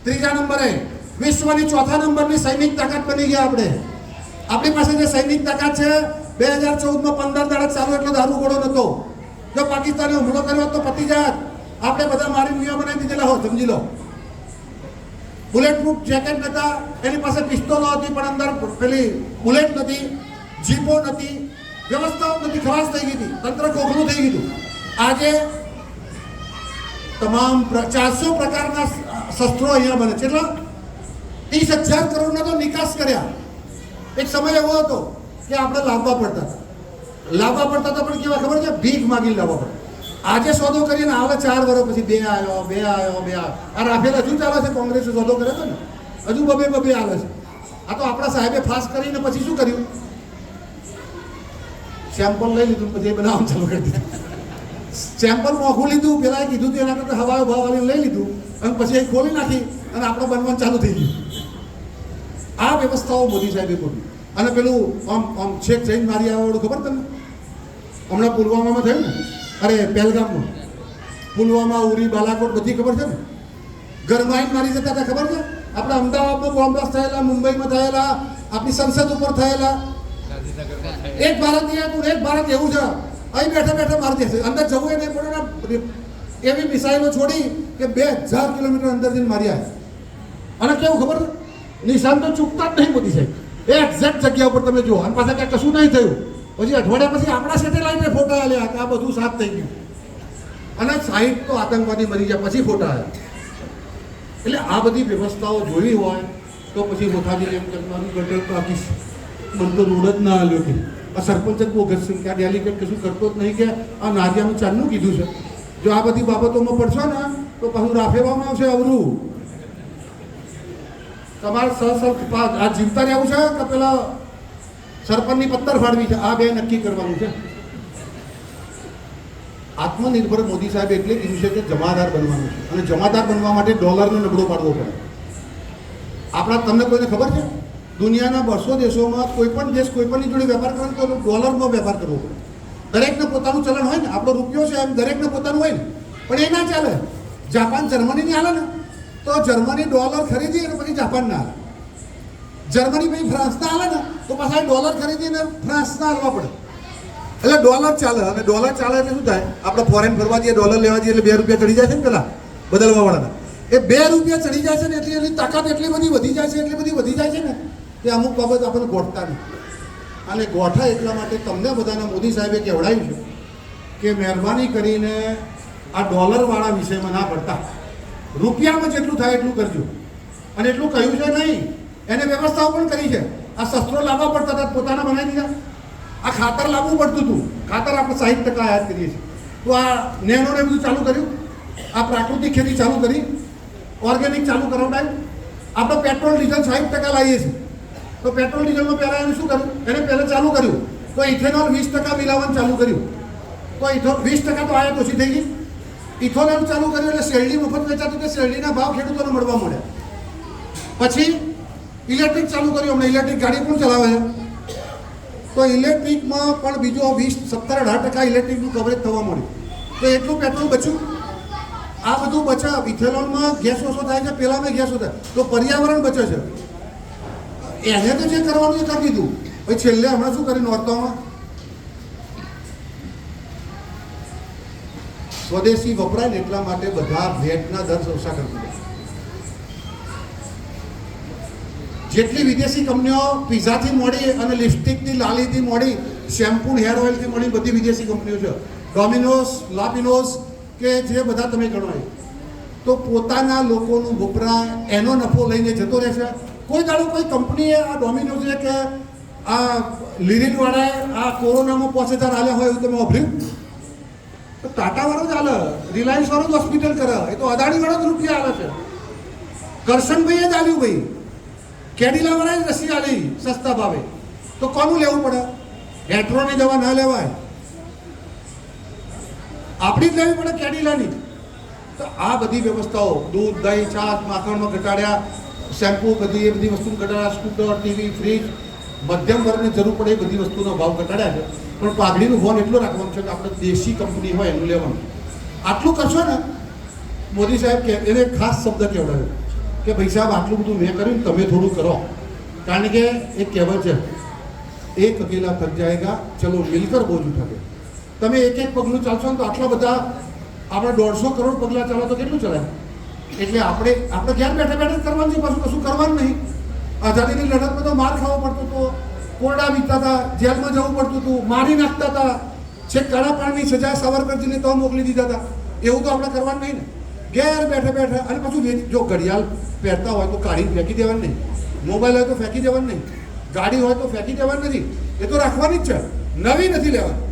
3જા નંબરે વિશ્વની 4થા નંબરની સૈનિક તાકાત બની ગયા આપણે. આપણી પાસે જે સૈનિક તાકાત છે, 2014માં 15 દાડા ચાલુ એટલો દારૂગોળો નહોતો. જો પાકિસ્તાને હુમલો કર્યો તો પતી જાત. આપણે બધા મારી નિયમ બનાવી દીધેલા હોત, સમજી લો. બુલેટ પ્રૂફ જેકેટ નહોતા, એની પાસે પિસ્તોલો હતી પણ અંદર પેલી બુલેટ નથી, જીપો નથી, વ્યવસ્થાઓ નથી, ખલાસ થઈ ગઈ હતી, તંત્ર ખોખલું થઈ ગયું. આજે તમામ 400 પ્રકારના શસ્ત્રો અહીંયા બને છે. એટલા 30,000 કરોડના તો નિકાસ કર્યા. એક સમય એવો હતો કે આપણે લાવવા પડતા હતા પણ કેવા ખબર છે, ભીખ માગીને લાવવા પડતા. આજે સોદો કરીને આવે 4 વર્ષ પછી 2 આવ્યો. આ રાફેલ હજુ ચાલે છે, કોંગ્રેસે સોદો કર્યો હતો ને, હજુ બબે આવે છે. આ તો આપણા સાહેબે ફાસ કરીને પછી શું કર્યું, સેમ્પલ લઈ લીધું, પછી એ બનાવવાનું ચાલુ કરી દીધું. સેમ્પલ મોંઘું લીધું, પેલા કીધું હતું એના કરતાં હવાયો ભાવ વાળીને લઈ લીધું, અને પછી એ ખોલી નાખી અને આપણે બનવાનું ચાલુ થઈ ગયું. આ વ્યવસ્થાઓ મોદી સાહેબે કરી. અને પેલું આમ છેક જઈને મારી આવવાનું ખબર તમને, હમણાં પુલવામામાં થયું ને, અરે પહેલગામમાં, પુલવામા, ઉરી, બાલાકોટ બધી ખબર છે ને, ગરમાઈને મારી જતા હતા ખબર છે. આપણા અમદાવાદમાં બોમ્બ બ્લાસ્ટ થયેલા, મુંબઈમાં થયેલા, આપણી સંસદ ઉપર થયેલા. એક ભારત નહીં હતું, એક ભારત એવું છે, અહીં બેઠા મારી દેશે. અંદર જવું એ નહીં પડે ને, એવી મિસાઇલો છોડી કે 2000 કિલોમીટર અંદર જઈને માર્યા. અને કેવું ખબર, નિશાન તો ચૂકતા જ નહીં મોદી સાહેબ. એક્ઝેક્ટ જગ્યા ઉપર તમે જુઓ, અને પાછા ક્યાં કશું નહીં થયું. પછી અઠવાડિયા પછી આપણા સેટેલાઇટે ફોટા આલ્યા કે આ બધું સાફ થઈ ગયું. અને 60 તો આતંકવાદી મરી ગયા પછી ફોટા આવ્યા. એટલે આ બધી વ્યવસ્થાઓ જોઈ હોય તો પછી મોથાજી એમ કરવાનું ગટર તો આપીશ, મને તો રોડ જ ના આવ્યો કે આ સરપંચ જ બહુ ઘસશું કે આ ડેલિકેટ કશું કરતો જ નહીં, કે આ નારિયાનું ચાંદનું કીધું છે. જો આ બધી બાબતોમાં પડશો ને તો પાછું રાફેવામાં આવશે અવરું. તમારે આ જીવતા રહેવું છે કે પેલા સરપંચની પત્તર ફાડવી છે, આ બે નક્કી કરવાનું છે. આત્મનિર્ભર મોદી સાહેબ એટલે કીધું છે કે જમાદાર બનવાનું છે, અને જમાદાર બનવા માટે ડોલરનો નબળો પાડવો પડે. આપણા તમને કોઈને ખબર છે, દુનિયાના 200 દેશોમાં કોઈ પણ દેશ કોઈ પણની જોડે વેપાર કરે તો ડોલરનો વેપાર કરવો પડે. દરેકને પોતાનું ચલણ હોય ને, આપણો રૂપિયો છે એમ દરેકને પોતાનું હોય ને, પણ એ ના ચાલે. જાપાન જર્મનીની હાલે ને તો જર્મની ડોલર ખરીદી અને પછી જાપાનના હાલે. જર્મની પછી ફ્રાન્સના હાલે ને તો પાછા ડોલર ખરીદીને ફ્રાન્સના હાલવા પડે. એટલે ડોલર ચાલે, અને ડોલર ચાલે એટલે શું થાય, આપણે ફોરેન ફરવા જઈએ, ડોલર લેવા જઈએ એટલે 2 રૂપિયા ચડી જાય છે ને પેલા બદલવા વાળાના. એ 2 રૂપિયા ચડી જાય છે ને એટલે એની તાકાત એટલી બધી વધી જાય છે ને કે અમુક બાબત આપણને ગોઠતા નહીં. અને ગોઠા એટલા માટે તમને બધાને મોદી સાહેબે કહેવડાવ્યું છે કે મહેરબાની કરીને આ ડોલરવાળા વિષયમાં ના પડતા, રૂપિયામાં જેટલું થાય એટલું કરજો. અને એટલું કહ્યું છે નહીં, એને વ્યવસ્થાઓ પણ કરી છે. આ શસ્ત્રો લાવવા પડતા હતા, પોતાના બનાવી દીધા. આ ખાતર લાવવું પડતું હતું, ખાતર આપણે 60% આયાત કરીએ છીએ. તો આ નેનોને બધું ચાલુ કર્યું, આ પ્રાકૃતિક ખેતી ચાલુ કરી, ઓર્ગેનિક ચાલુ કરાવડાયું. આપણે પેટ્રોલ ડીઝલ 60% લાવીએ છીએ. તો પેટ્રોલ ડીઝલમાં પહેલાં એને શું કર્યું, એને પહેલાં ચાલુ કર્યું તો ઇથેનોલ 20% મિલાવવાનું ચાલુ કર્યું. તો 20% તો આયાત ઓછી થઈ ગઈ. ઇથોનોલ ચાલુ કર્યું એટલે શેરડી મફત વેચાતું, કે શેરડીના ભાવ ખેડૂતોને મળવા મળ્યા. પછી ઇલેક્ટ્રિક ચાલુ કર્યું, હમણાં ઇલેક્ટ્રિક ગાડી પણ ચલાવે છે. તો ઇલેક્ટ્રિકમાં પણ બીજો 17-18% ઇલેક્ટ્રિકનું કવરેજ થવા મળ્યું. તો એટલું પેટ્રોલ બચ્યું. આ બધું બચાવ, ઇથેનોલમાં ગેસ ઓછો થાય છે, પેલામાં ગેસ ઓછો થાય, તો પર્યાવરણ બચે છે. એને તો જે કરવાનું એ કરી દીધું. ભાઈ છેલ્લે હમણાં શું કર્યું, નોરતામાં સ્વદેશી વપરાય ને એટલા માટે બધા વેટના દર ઓછા કરી દીધા. જેટલી વિદેશી કંપનીઓ પીઝાથી મોડી અને લિપસ્ટિકથી, લાલીથી મોડી, શેમ્પૂ, હેર ઓઇલથી મોડી બધી વિદેશી કંપનીઓ છે. ડોમિનોઝ, લાપિનોઝ કે જે બધા તમે ગણો, તો પોતાના લોકોનું વપરાય એનો નફો લઈને જતો રહેશે. કોઈ દાડો કોઈ કંપનીએ આ ડોમિનોઝે કે આ લીરીનવાળાએ આ કોરોનામાં 5000 આલ્યા હોય એવું તમે વાપર્યું? તો ટાટાવાળો જ હાલે, રિલાયન્સવાળો જ હોસ્પિટલ કરે, એ તો અદાણીવાળો જ રૂપિયા હાલે છે. કરશનભાઈએ જ આલ્યું ભાઈ, કેડિલાવાળાએ જ રસી આલી સસ્તા ભાવે. તો કોનું લેવું પડે? હેટ્રોની દવા ના લેવાય. આપણી જ લેવી પડે કેડિલાની. તો આ બધી વ્યવસ્થાઓ દૂધ દહીં છાશ માખણમાં ઘટાડ્યા, શેમ્પૂ બધી એ બધી વસ્તુ ઘટાડ્યા, સ્કૂટર ટીવી ફ્રીજ, મધ્યમ વર્ગને જરૂર પડે એ બધી વસ્તુનો ભાવ ઘટાડ્યા છે. પણ પાઘડીનું ફોન એટલો રાખવાનું છે કે આપણે દેશી કંપની હોય એનું લેવાનું. આટલું કરશો ને મોદી સાહેબ કે એને ખાસ શબ્દ કહેવાય કે ભાઈ સાહેબ આટલું બધું મેં કર્યું તમે થોડું કરો. કારણ કે એક કહેવત છે, એક અકેલા થક જાયગા ચલો મિલકર બોજ ઉઠાવે. તમે એક એક પગલું ચાલશો ને તો આટલા બધા આપણે 150 કરોડ પગલાં ચાલો તો કેટલું ચલાય. એટલે આપણે ઘેર બેઠા બેઠા કરવાનું છે, પાછું કશું કરવાનું નહીં. આઝાદીની લડતમાં તો માર ખાવો પડતો હતો, કોરડા વીતતા હતા, જેલમાં જવું પડતું હતું, મારી નાખતા હતા, છેક કાળા પાણીની સજા સાવરકરજીને તો મોકલી દીધા હતા. એવું તો આપણે કરવાનું નહીં ને. ઘેર બેઠા બેઠા અને પાછું જો ઘડિયાળ પહેરતા હોય તો કાઢીને ફેંકી દેવાનું નહીં, મોબાઈલ હોય તો ફેંકી દેવાનું નહીં, ગાડી હોય તો ફેંકી દેવાની નથી, એ તો રાખવાની જ છે. નવી નથી લેવાની.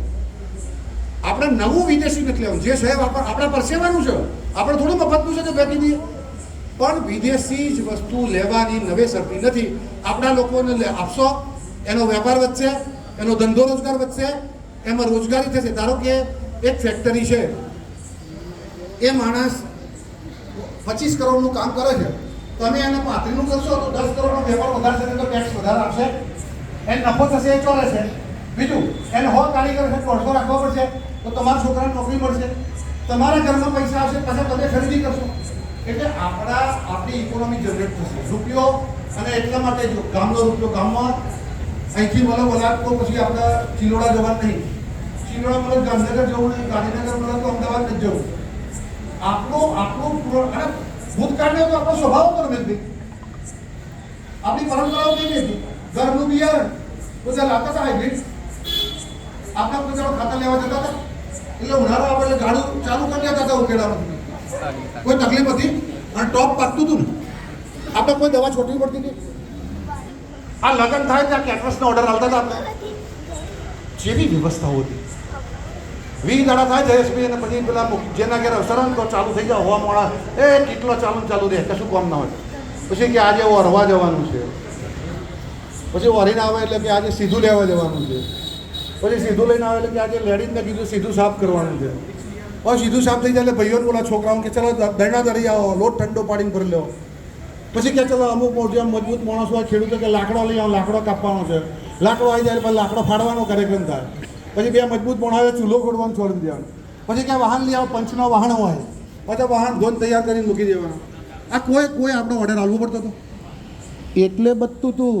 આપણે નવું વિદેશી નથી લેવાનું. જે સાહેબ આપણા પરસેવાનું છે, આપણે થોડું મફતનું છે તો ફેંકી દઈએ. પણ વિદેશી જ વસ્તુ લેવાની નવેસરથી નથી. આપણા લોકોને આપશો, એનો વેપાર વધશે, એનો ધંધો રોજગાર વધશે, એમાં રોજગારી થશે. ધારો કે એક ફેક્ટરી છે, એ માણસ 25 કરોડનું કામ કરે છે, તમે એને 35નું કરશો તો 10 કરોડનો વેપાર વધારશે તો ટેક્સ વધારે આપશે, એને નફો થશે, એ ચોરે છે. બીજું એને 100 કારીગર છે, 150 રાખવા પડશે તો તમારા છોકરાને નોકરી મળશે, તમારા ઘરમાં પૈસા આવશે, પાછા તમે ખરીદી કરશો. એટલે આપણી ઇકોનોમી જનરેટ થશે રૂપિયો. અને એટલા માટે જો ગામનો રૂપિયો ગામમાં અહીંથી વલાદ તો પછી આપણે ચિલોડા જવાનું નહીં, ચિલોડા મળે ગાંધીનગર જવું નહીં, ગાંધીનગર મળે તો અમદાવાદ નથી જવું. આપણું અને ભૂતકાળને તો આપણો સ્વભાવ હતો રમેશભાઈ, આપણી પરંપરાઓ કેવી હતી. ઘરનું બિયારણ બધા લાવતા હતા હાઇબ્રિડ. આપણે બધા ખાતા લેવા જતા હતા એટલે ઉનાળો આવે એટલે ગાડું ચાલુ કરી દેતા હતા ઉકેડામાં, કોઈ તકલીફ હતી અને ટોપ પાકતું હતું ને. આપણે કોઈ દવા છોટવી પડતી હતી. આ લગ્ન થાય ત્યાં કેટરસનો ઓર્ડર આવતા હતા આપણે. જેવી વ્યવસ્થાઓ હતી. 20 દાડા થાય જયેશભાઈ અને પછી પેલા જેના ઘેર અવસર તો ચાલુ થઈ જાય હોવા મોડા, એ કેટલો ચાલુ રહે, કશું કામ ના હોય. પછી કે આજે ઓરવા જવાનું છે, પછી ઓરીને આવે એટલે કે આજે સીધું લેવા જવાનું છે, પછી સીધું લઈને આવે એટલે કે આજે લેડીઝને કીધું સીધું સાફ કરવાનું છે. પછી સીધું સાફ થઈ જાય એટલે ભાઈઓને બોલા છોકરાઓ કે ચલો દરણા દરી આવો, લોટ ઠંડો પાડીને ભરી લો. પછી કે ચલો અમુક જેમ મજબૂત માણસ હોય ખેડૂતો કે લાકડો લઈ આવો, લાકડો કાપવાનો છે, લાકડો આવી જાય પછી લાકડો ફાડવાનો કાર્યક્રમ થાય. પછી બે મજબૂત માણસ ચૂલો ખોડવાનું છોડી દેવાનું. પછી ક્યાં વાહન લઈ આવો, પંચનો વાહન હોય, પછી વાહન ધોન તૈયાર કરીને મૂકી દેવાનું. આ કોઈ આપણો ઓર્ડર આવવો પડતો હતો એટલે બધું તું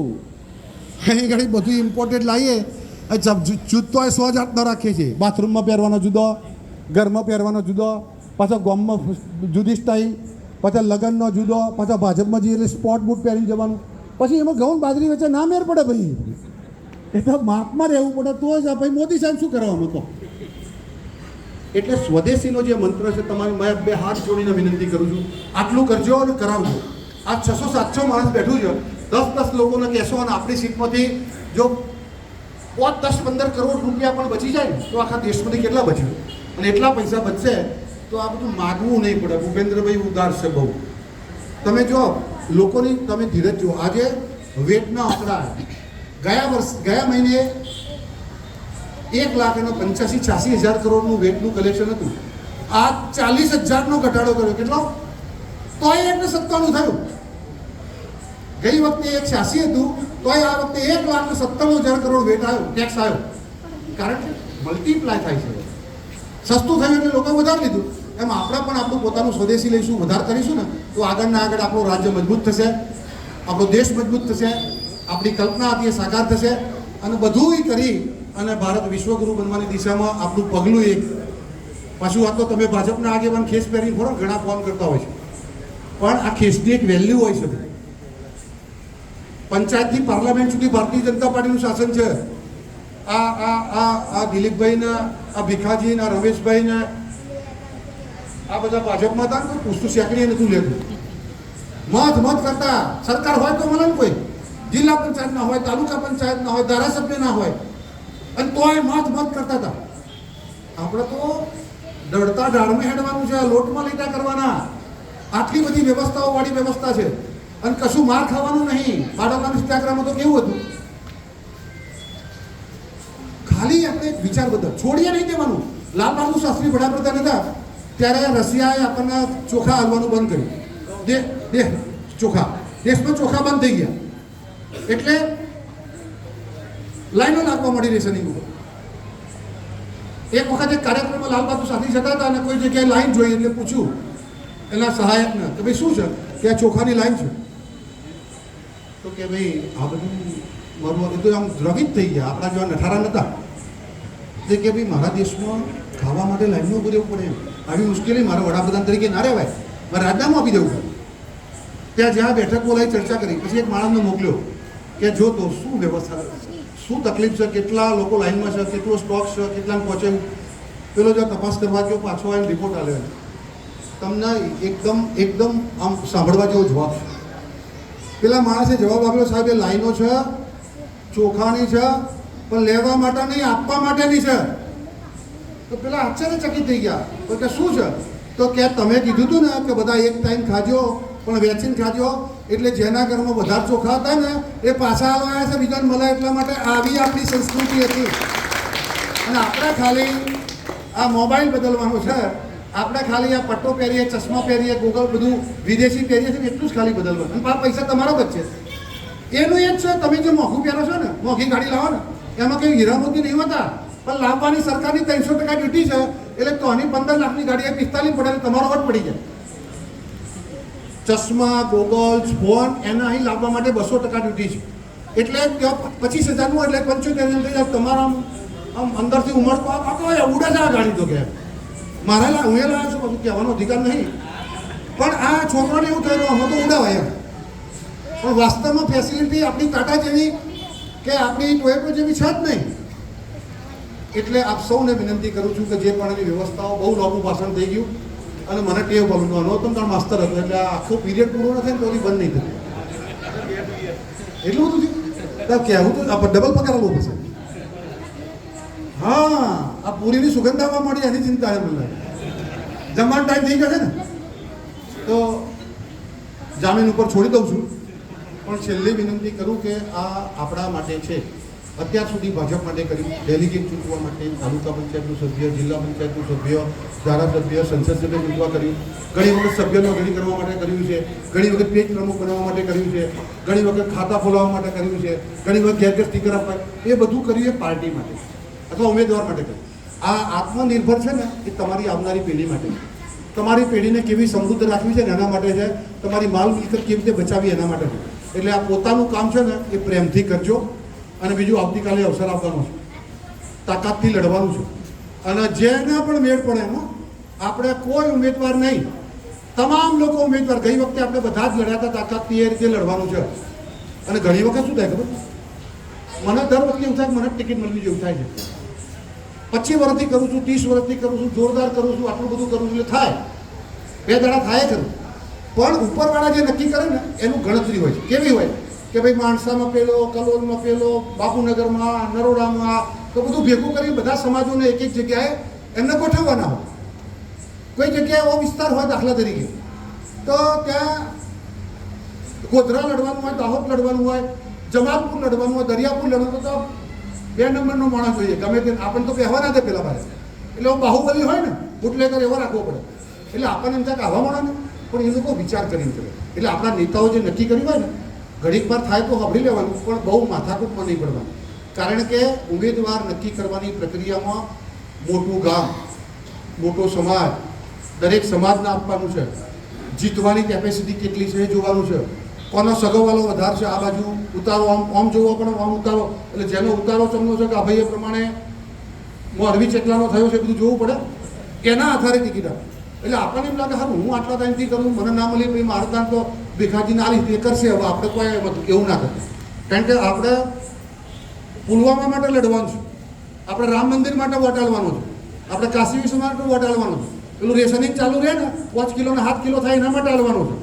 અહીં ઘણી બધું ઇમ્પોર્ટેન્ટ લાવીએ. જૂત તો 100 જાતનો રાખીએ છીએ. બાથરૂમમાં પહેરવાનો જુદો, ઘરમાં પહેરવાનો જુદો, પાછો ગામમાં જુદી સ્ટાઈલ, પાછા લગ્નનો જુદો, પાછા ભાજપમાં જઈએ એટલે સ્પોટ બૂટ પહેરીને જવાનું. પછી એમાં ઘઉં બાજરી વચ્ચે ના મેર પડે ભાઈ, એટલે માપમાં રહેવું પડે તો જ. ભાઈ મોદી સાહેબ શું કરવામાં તો. એટલે સ્વદેશીનો જે મંત્ર છે તમારી મેં 2 હાથ જોડીને વિનંતી કરું છું, આટલું કરજો અને કરાવજો. આ 600-700 માણસ બેઠું છે, 10-10 લોકોને કહેશો અને આપણી સીટમાંથી જો 5-10-15 કરોડ રૂપિયા પણ બચી જાય તો આખા દેશમાંથી કેટલા બચ્યું. અને એટલા પૈસા બચશે તો આ બધું માગવું નહીં પડે. ભૂપેન્દ્રભાઈ ઉદાર છે બહુ. તમે જો લોકોની તમે ધીરજ જુઓ. આજે વેટના આંકડા ગયા મહિને 1,85,86,000 કરોડનું વેટનું કલેક્શન હતું. આ 40,000નો ઘટાડો કર્યો. કેટલો? તોય 1,97 થયું. ગઈ વખતે 186 હતું તોય આ વખતે 1,97,000 કરોડ વેટ આવ્યો, ટેક્સ આવ્યો. કારણ કે મલ્ટીપ્લાય થાય છે. સસ્તું થયું એટલે લોકો વધારે લીધું. એમ આપણે પણ આપણું પોતાનું સ્વદેશી લઈશું, વધારે કરીશું ને તો આગળના આગળ આપણું રાજ્ય મજબૂત થશે, આપણો દેશ મજબૂત થશે, આપણી કલ્પના હતી એ સાકાર થશે. અને બધું કરી અને ભારત વિશ્વગુરુ બનવાની દિશામાં આપણું પગલું એક. પાછું આ તો તમે ભાજપના આગેવાન ખેસ પહેરીને ખરો ઘણા ફોન કરતા હોય છે, પણ આ ખેસની એક વેલ્યુ હોય છે. પંચાયતથી પાર્લામેન્ટ સુધી ભારતીય જનતા પાર્ટીનું શાસન છે. આ દિલીપભાઈના, આ ભીખાજીના, રમેશભાઈના આ બધા ભાજપમાં હતા ને પૂછતું શેકડી નથી લેતું. મત કરતા સરકાર હોય તો મળે ને, કોઈ જિલ્લા પંચાયત ના હોય, તાલુકા પંચાયત ના હોય, ધારાસભ્ય ના હોય, અને તોય મત કરતા હતા. આપણે તો દળતા ઢાળમાં હેડવાનું છે, લોટમાં લીટા કરવાના. આટલી બધી વ્યવસ્થાઓ વાળી વ્યવસ્થા છે અને કશું માર ખાવાનું નહીં. બાળકોના સત્યાગ્રહમાં તો કેવું હતું, ખાલી આપણે વિચાર બદલ છોડીએ નહીં દેવાનું. લાલ બહાદુર શાસ્ત્રી વડાપ્રધાન હતા ત્યારે રશિયાએ આપણને ચોખા હાલવાનું બંધ કર્યું. ચોખા દેશમાં ચોખા બંધ થઈ ગયા એટલે લાઈનો લાગવા મળી રેશનિંગ ઉપર. એક વખત એક કાર્યક્રમમાં લાલ બહાદુર શાસ્ત્રી જતા હતા અને કોઈ જગ્યાએ લાઈન જોઈ એટલે પૂછ્યું એના સહાયકને કે ભાઈ શું છે કે આ ચોખાની લાઈન છે. તો કે ભાઈ આ બધું મારું એ તો આમ દ્રવિત થઈ ગયા, આપણા જેવા નઠારા નહોતા. જે કે ભાઈ મારા દેશમાં ખાવા માટે લાઈનમાં ઉભું રહેવું પડે, આવી મુશ્કેલી મારા વડાપ્રધાન તરીકે ના રહેવાય, મારે રાજીનામું આપી દેવું પડે. ત્યાં જ્યાં બેઠક બોલાવી ચર્ચા કરી પછી એક માણસને મોકલ્યો કે જો તો શું વ્યવસ્થા, શું તકલીફ છે, કેટલા લોકો લાઈનમાં છે, કેટલો સ્ટોક છે, કેટલાને પહોંચે. પેલો જો તપાસ કરવા ગયો પાછો આવીને રિપોર્ટ આવ્યો, તમને એકદમ આમ સાંભળવા જેવો જવાબ છે. પેલા માણસે જવાબ આપ્યો, સાહેબ એ લાઈનો છે ચોખાની છે પણ લેવા માટે નહીં આપવા માટેની છે. તો પેલા આશ્ચર્યચકિત થઈ ગયા. તો કે શું છે? તો કે તમે કીધું હતું ને કે બધા એક ટાઈમ ખાજો પણ વેચીને ખાજો, એટલે જેના ઘરમાં વધારે ચોખા હતા ને એ પાછા આવ્યા છે બીજાને મળે એટલા માટે. આવી આપણી સંસ્કૃતિ હતી. અને આપણે ખાલી આ મોબાઈલ બદલવાનો છે, આપણે ખાલી આ પટ્ટો પહેરીએ, ચશ્મા પહેરીએ, ગોગલ બધું વિદેશી પહેરીએ છીએ એટલું જ ખાલી બદલવાનું. અને પૈસા તમારો બચશે. એનું એ જ છે, તમે જે મોંઘું પહેરો છો ને, મોંઘી ગાડી લાવો ને, એમાં કંઈ હીરા મોતી નહીં હોતા, પણ લાવવાની સરકારની 300% ડ્યુટી છે. એટલે તો આની 15 લાખની ગાડી 45 પડે તમારો વટ પડી જાય. ચશ્મા, ગોગલ્સ, ફોન એના અહીં લાવવા માટે 200% ડ્યુટી છે. એટલે ત્યાં 25,000નું એટલે 75,000 થઈ જાય. તમારા આમ અંદરથી ઉમળતો ઉડે છે આ ગાડી. તો કે મારે હું એ લાવ્યો છું, બધું કહેવાનો અધિકાર નહીં, પણ આ છોકરાને એવું થયું અમે તો ઉડાવાય એમ. પણ વાસ્તવમાં ફેસિલિટી આપણી ટાટા જેવી કે આપણી ટોયોટો જેવી છે જ નહીં. એટલે આપ સૌને વિનંતી કરું છું કે જે પણ એની વ્યવસ્થાઓ, બહુ લાંબુ ભાષણ થઈ ગયું અને મને ટેવ બોલવાનો હતો ને માસ્તર હતો એટલે આખો પીરિયડ પૂરો ન થાય ને તો બંધ નહીં થયું. એટલું બધું થયું કહેવું તો ડબલ પગાર આવવું પડશે. હા, આ પૂરીની સુગંધ આવવા મળી એની ચિંતા છે મને. જમવાનો ટાઈમ થઈ ગયો છે ને તો જામીન ઉપર છોડી દઉં છું. પણ છેલ્લી વિનંતી કરું કે આ આપણા માટે છે. અત્યાર સુધી ભાજપ માટે કર્યું, ડેલિગેટ ચૂંટવા માટે, તાલુકા પંચાયતનું સભ્ય, જિલ્લા પંચાયતનું સભ્ય, ધારાસભ્ય, સંસદ સભ્ય ચૂંટવા કર્યું. ઘણી વખત સભ્યનો ઘડી કરવા માટે કર્યું છે, ઘણી વખત પેજ પ્રમુખ બનાવવા માટે કર્યું છે, ઘણી વખત ખાતા ખોલાવવા માટે કર્યું છે, ઘણી વખત ઘેર ઘેર સ્ટીકર આપવા, એ બધું કર્યું એ પાર્ટી માટે અથવા ઉમેદવાર માટે કર્યું. આ આત્મનિર્ભર છે ને એ તમારી આવનારી પેઢી માટે, તમારી પેઢીને કેવી સમૃદ્ધ રાખવી છે ને એના માટે છે, તમારી માલ મિલકત કેવી રીતે બચાવી એના માટે છે. એટલે આ પોતાનું કામ છે ને એ પ્રેમથી કરજો. અને બીજું આવતીકાલે અવસર આપવાનો છે, તાકાતથી લડવાનું છે. અને જેના પણ મેળ પડે એમાં આપણે કોઈ ઉમેદવાર નહીં, તમામ લોકો ઉમેદવાર. ગઈ વખતે આપણે બધા જ લડ્યા હતા તાકાતથી, એ રીતે લડવાનું છે. અને ઘણી વખત શું થાય ખબર, મને દર વખતે એવું થાય કે મને ટિકિટ મળવી જેવું થાય છે. 25 વર્ષથી કરું છું, 30 વર્ષથી કરું છું, જોરદાર કરું છું, આટલું બધું કરું છું એટલે થાય, 2 દાડા થાય ખરું. પણ ઉપરવાળા જે નક્કી કરે ને એનું ગણતરી હોય છે. કેવી હોય કે ભાઈ માણસામાં પેલો, કલોલમાં પેલો, બાપુનગરમાં, નરોડામાં, તો બધું ભેગું કરી બધા સમાજોને એક જગ્યાએ એમને ગોઠવવાના હોય. કોઈ જગ્યાએ એવો વિસ્તાર હોય દાખલા તરીકે તો ત્યાં ગોધરા લડવાનું હોય, દાહોદ લડવાનું હોય, જમાલપુર લડવાનું હોય, દરિયાપુર લડવાનું તો 2 નંબરનો માણસ જોઈએ ગમે તે. આપણને તો કહેવા ના દે પેલા બારે, એટલે બાહુબલી હોય ને બુટલેગર એવો રાખવો પડે. એટલે આપણને એમ થાય કે આવા માણસ, પણ એ લોકો વિચાર કરીને કરે. એટલે આપણા નેતાઓ જે નક્કી કર્યું હોય ને ઘડીક વાર થાય તો સાંભળી લેવાનું, પણ બહુ માથાકૂટમાં નહીં પડવાનું. કારણ કે ઉમેદવાર નક્કી કરવાની પ્રક્રિયામાં મોટું ગામ, મોટો સમાજ, દરેક સમાજને આપવાનું છે. જીતવાની કેપેસિટી કેટલી છે એ જોવાનું છે. કોનો સગોવાલો વધારે છે, આ બાજુ ઉતારો આમ જોવો પણ આમ ઉતારો, એટલે જેનો ઉતારો ચમનો છે કે આ ભાઈ એ પ્રમાણે મોરબી ચેટલાનો થયો છે બધું જોવું પડે. એના આધારે ટિકિટ આપે. એટલે આપણને એમ લાગે સારું હું આટલા ટાઈમથી કરું, મને ના મળી ભાઈ મારે ત્યાં તો ભેખાજી ના લીધી એ કરશે. હવે આપણે કોઈ એવું ના કરીએ. કારણ કે આપણે પુલવામા માટે લડવાનું છે, આપણે રામ મંદિર માટે વોટ આલવાનું છે, આપણે કાશી વિશ્વ માટે વોટ આલવાનું છે. પેલું રેશનિંગ ચાલુ રહે ને 5 કિલો ને 7 કિલો થાય એના માટે આલવાનું છે.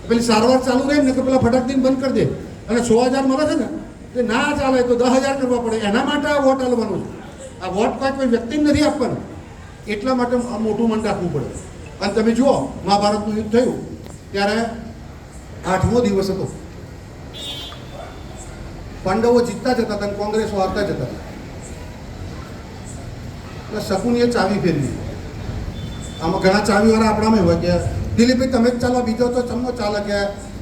પેલી સારવાર ચાલુ રહે ને કે પેલા ફટાકડીને બંધ કરી દે અને 6,000 મળે છે ને તે ના ચાલે તો 10,000 કરવા પડે, એના માટે આ વોટ આલવાનું છે. આ વોટ કોઈ વ્યક્તિને નથી આપવાનો, એટલા માટે મોટું મન રાખવું પડે. અને તમે જુઓ મહાભારતનું યુદ્ધ થયું ત્યારે 8મો દિવસ હતો, પાંડવો જીતતા જતા હતા અને કોંગ્રેસો હારતા જતા હતા. એટલે શકુનીએ ચાવી ફેરવી. આમાં ઘણા ચાવીવાળા આપણામાં હોય કે દિલીપભાઈ તમે જ ચાલો, બીજો તો ચમનો ચાલે કે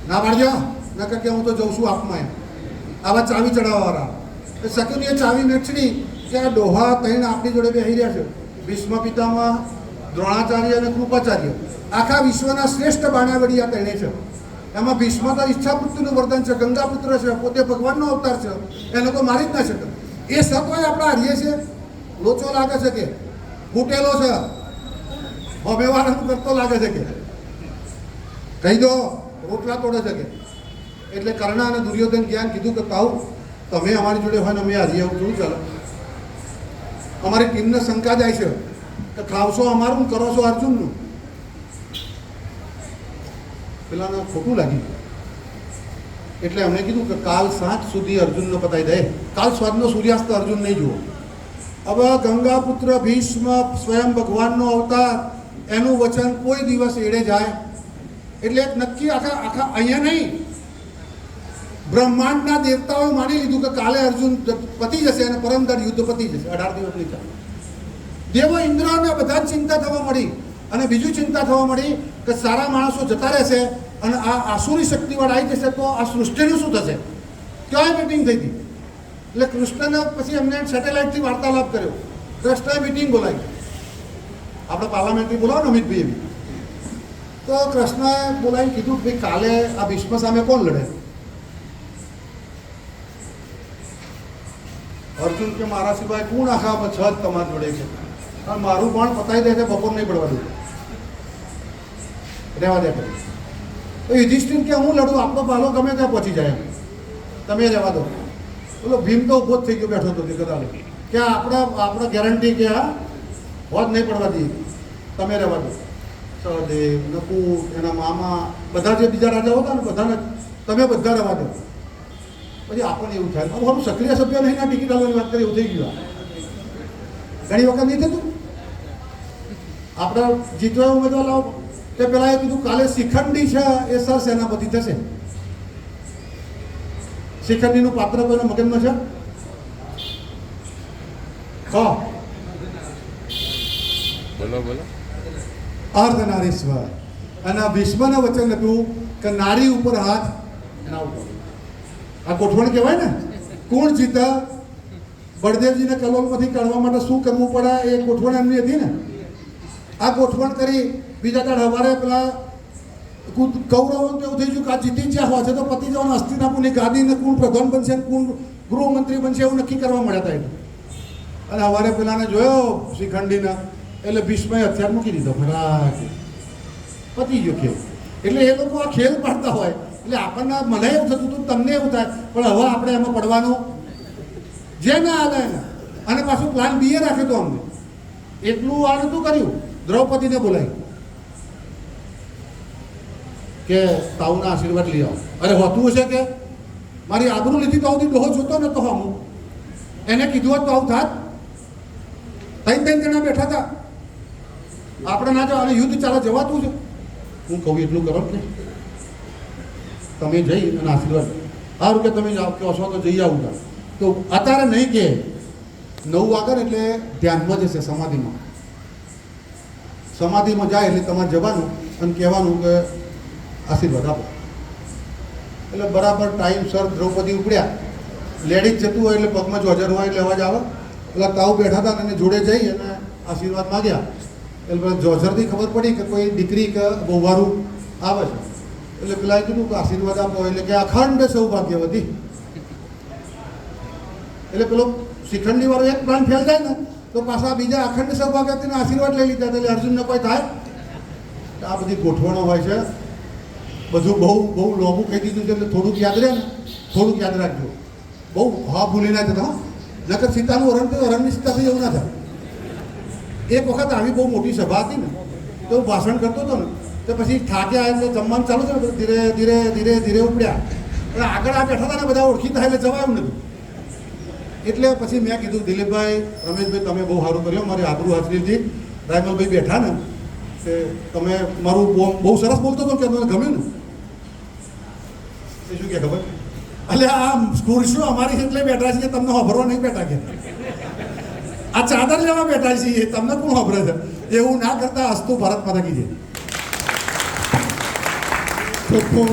ના પાડજો, નકર કે હું તો જઉં છું આપમાં. એમ આવા ચાવી ચડાવવાવાળા. શકુનીએ ચાવી મેળવી કે આ ડોહા તઈને આપણી જોડે બેસી રહ્યા છે. ભીષ્મ પિતામહ, દ્રોણાચાર્ય અને કૃપાચાર્ય, આખા વિશ્વના શ્રેષ્ઠ બાણાવડી આ તણે છે. એમાં ભીષ્મ તો ઈચ્છાપુત્રનું વરદાન છે, ગંગાપુત્ર છે, પોતે ભગવાનનો અવતાર છે, એને તો મારી જ ના શકે. એ સતોય આપણે હારીએ છીએ. લોચો લાગે છે કે ફૂટેલો છે, હમેવાળાનું કરતો લાગે છે કે કહી દો રોટલા તોડે છે કે. એટલે કર્ણ અને દુર્યોધન જ્ઞાન કીધું કે તાવ તમે અમારી જોડે હોય ને અમે હારીએ એવું થોડું ચાલે. અમારી ટીમને શંકા જાય છે કે ખાવશો અમારું, કરો છો અર્જુનનું. પેલાને ખોટું લાગ્યું એટલે એમણે કીધું કે કાલ સાંજ સુધી અર્જુનને પતાવી દે. કાલ સ્વાદનો સૂર્યાસ્ત અર્જુન નહીં જુઓ. હવે ગંગાપુત્ર ભીષ્મ સ્વયં ભગવાનનો અવતાર, એનું વચન કોઈ દિવસ એડે જાય. એટલે એક નક્કી આખા અહીંયા નહીં, બ્રહ્માંડના દેવતાઓએ માની લીધું કે કાલે અર્જુન પતી જશે અને પરમદર યુદ્ધ પતી જશે. 18 દિવસની ચાલે. દેવો ઇન્દ્રને બધા જ ચિંતા થવા મળી. અને બીજું ચિંતા થવા મળી કે સારા માણસો જતા રહેશે અને આ આસુરી શક્તિવાળા આવી જશે તો આ સૃષ્ટિનું શું થશે. ક્યાંય મિટિંગ થઈ હતી. એટલે કૃષ્ણને પછી એમને સેટેલાઇટથી વાર્તાલાપ કર્યો. કૃષ્ણએ મિટિંગ બોલાવી. આપણે પાર્લામેન્ટરી બોલાવો ને અમિતભાઈ એવી. તો કૃષ્ણએ બોલાવીને કીધું કે ભાઈ કાલે આ ભીષ્મ સામે કોણ લડે. અર્જુન કે મારા સિવાય કોણ આખા છ જ તમારા જોડે છે. અને મારું પણ પતાવી દે છે, બપોર નહીં પડવા દઉં, રહેવા દે. તો યુધિષ્ઠિર કે હું લડું, આપણો પાલો ગમે ત્યાં પહોંચી જાય, તમે રહેવા દો. બોલો ભીમ તો ઊભો જ થઈ ગયો, બેઠો હતો કદાચ કે આપણે ગેરંટી કે આ હોજ નહીં પડવા દઈએ, તમે રહેવા દો. સહદેવ, નકુલ, એના મામા, બધા જે બીજા રાજાઓ હતા ને બધાને તમે બધા રહેવા દો. પછી આપણને એવું થાય મારું સક્રિય સભ્ય નહીં, ના ટિકિટ આવવાની વાત કરી એવું થઈ ગયું. ઘણી વખત નહીં થતું. આપણે જીતવા ઉમેદવાર લાવો તે પેલા એ કીધું કાલે શિખંડી છે એ સર સેનાપતિ થશે. શિખંડીનું પાત્ર કોઈના મગજમાં છે? બોલો. અર્ધનારીશ્વર. અને ભીષ્મના વચન હતું કે નારી ઉપર હાથ ના ઉપર. આ ગોઠવણ કહેવાય ને. કોણ જીતે? બળદેવજીને કલોલમાંથી કાઢવા માટે શું કરવું પડે એ ગોઠવણ એમની હતી ને. આ ગોઠવણ કરી બીજા કાળ સવારે પેલા કૌરવોને એવું થઈ ગયું કે આ જીતી જ્યાં હોય છે તો પતિ જવાનું હસ્તિનાપુરની ગાદીને કોણ પ્રધાન બનશે ને કોણ ગૃહમંત્રી બનશે એવું નક્કી કરવા મળ્યા હતા. અને સવારે પેલાને જોયો શિખંડીને એટલે ભીષ્મએ હથિયાર મૂકી દીધો. ફરાક પતી ગયો ખેલ. એટલે એ લોકો આ ખેલ પાડતા હોય એટલે આપણને મને એવું થતું હતું, તમને એવું થાય, પણ હવે આપણે એમાં પડવાનું જે ના હાલે એને. અને પાછું પ્લાન બી એ રાખ્યો હતો અમને. એટલું આ નતું કર્યું. દ્રૌપદીને બોલાવી કે તાઉના આશીર્વાદ લઈ આવો. અરે હોતું હશે કે મારી આબરૂ લીધી તો આવું ડોહો જોતો ને તો હું એને કીધું હોત તો આવું થાત. 3 જણા બેઠા હતા. આપણે ના જાવ અને યુદ્ધ ચાલે જવાતું છે. હું કહું એટલું કરો કે તમે જઈ અને આશીર્વાદ સારું કે તમે જાઓ કહો છો તો જઈ આવું. તો અત્યારે નહીં કે 9 વાગે એટલે ધ્યાનમાં જશે સમાધિમાં. સમાધિમાં જાય એટલે તમારે જવાનું અને કહેવાનું કે આશીર્વાદ આપો. એટલે બરાબર ટાઈમસર દ્રૌપદી ઉપડ્યા. લેડીઝ જતું હોય એટલે પગમાં જોજર હોય એટલે અવાજ આવે. એટલે તાવ બેઠા હતા અને જોડે જઈ અને આશીર્વાદ માગ્યા. એટલે જોજરથી ખબર પડી કે કોઈ દીકરી કે બહુવારું આવે છે. એટલે પેલા કીધું કે આશીર્વાદ આપો. એટલે કે અખંડ સૌભાગ્યવતી. એટલે પેલો શિખંડી વાળો એક પ્લાન ફેલ થાય ને તો પાછા બીજા અખંડ સૌભાગ્યવતીના આશીર્વાદ લઈ લીધા. એટલે અર્જુનને કોઈ થાય. આ બધી ગોઠવણો હોય છે. બધું બહુ લોભું કહી દીધું છે એટલે થોડુંક યાદ રહે ને, થોડુંક યાદ રાખજો. બહુ હા ભૂલી ના જતા. નકર સીતાનું હરણ થયું, હરણની સીતા થઈ એવું ના થાય. એક વખત આવી બહુ મોટી સભા હતી ને તો હું ભાષણ કરતો હતો ને તો પછી થાક્યા એટલે જમવાનું ચાલુ છે ને ધીરે ધીરે ધીરે ધીરે ઉપડ્યા. એટલે આગળ આ બેઠા હતા ને બધા ઓળખીતા એટલે જવાયું નથી. એટલે પછી મેં કીધું દિલીપભાઈ, રમેશભાઈ તમે બહુ સારું કર્યું, મારી આબરૂ હાજરીથી રાયમલભાઈ બેઠા ને તે તમે મારું બહુ સરસ બોલતો હતો કે તમને ગમ્યું ને. એ શું કે ખબર એટલે આ ખુરશીઓ અમારી એટલે બેઠા છીએ, તમને વાપરવા નહીં બેઠા કે આ ચાદર લેવા બેઠા છીએ તમને કોણ ખબર છે એવું ના કરતા હસતું ભારત માતા કી જય. ખૂબ ખૂબ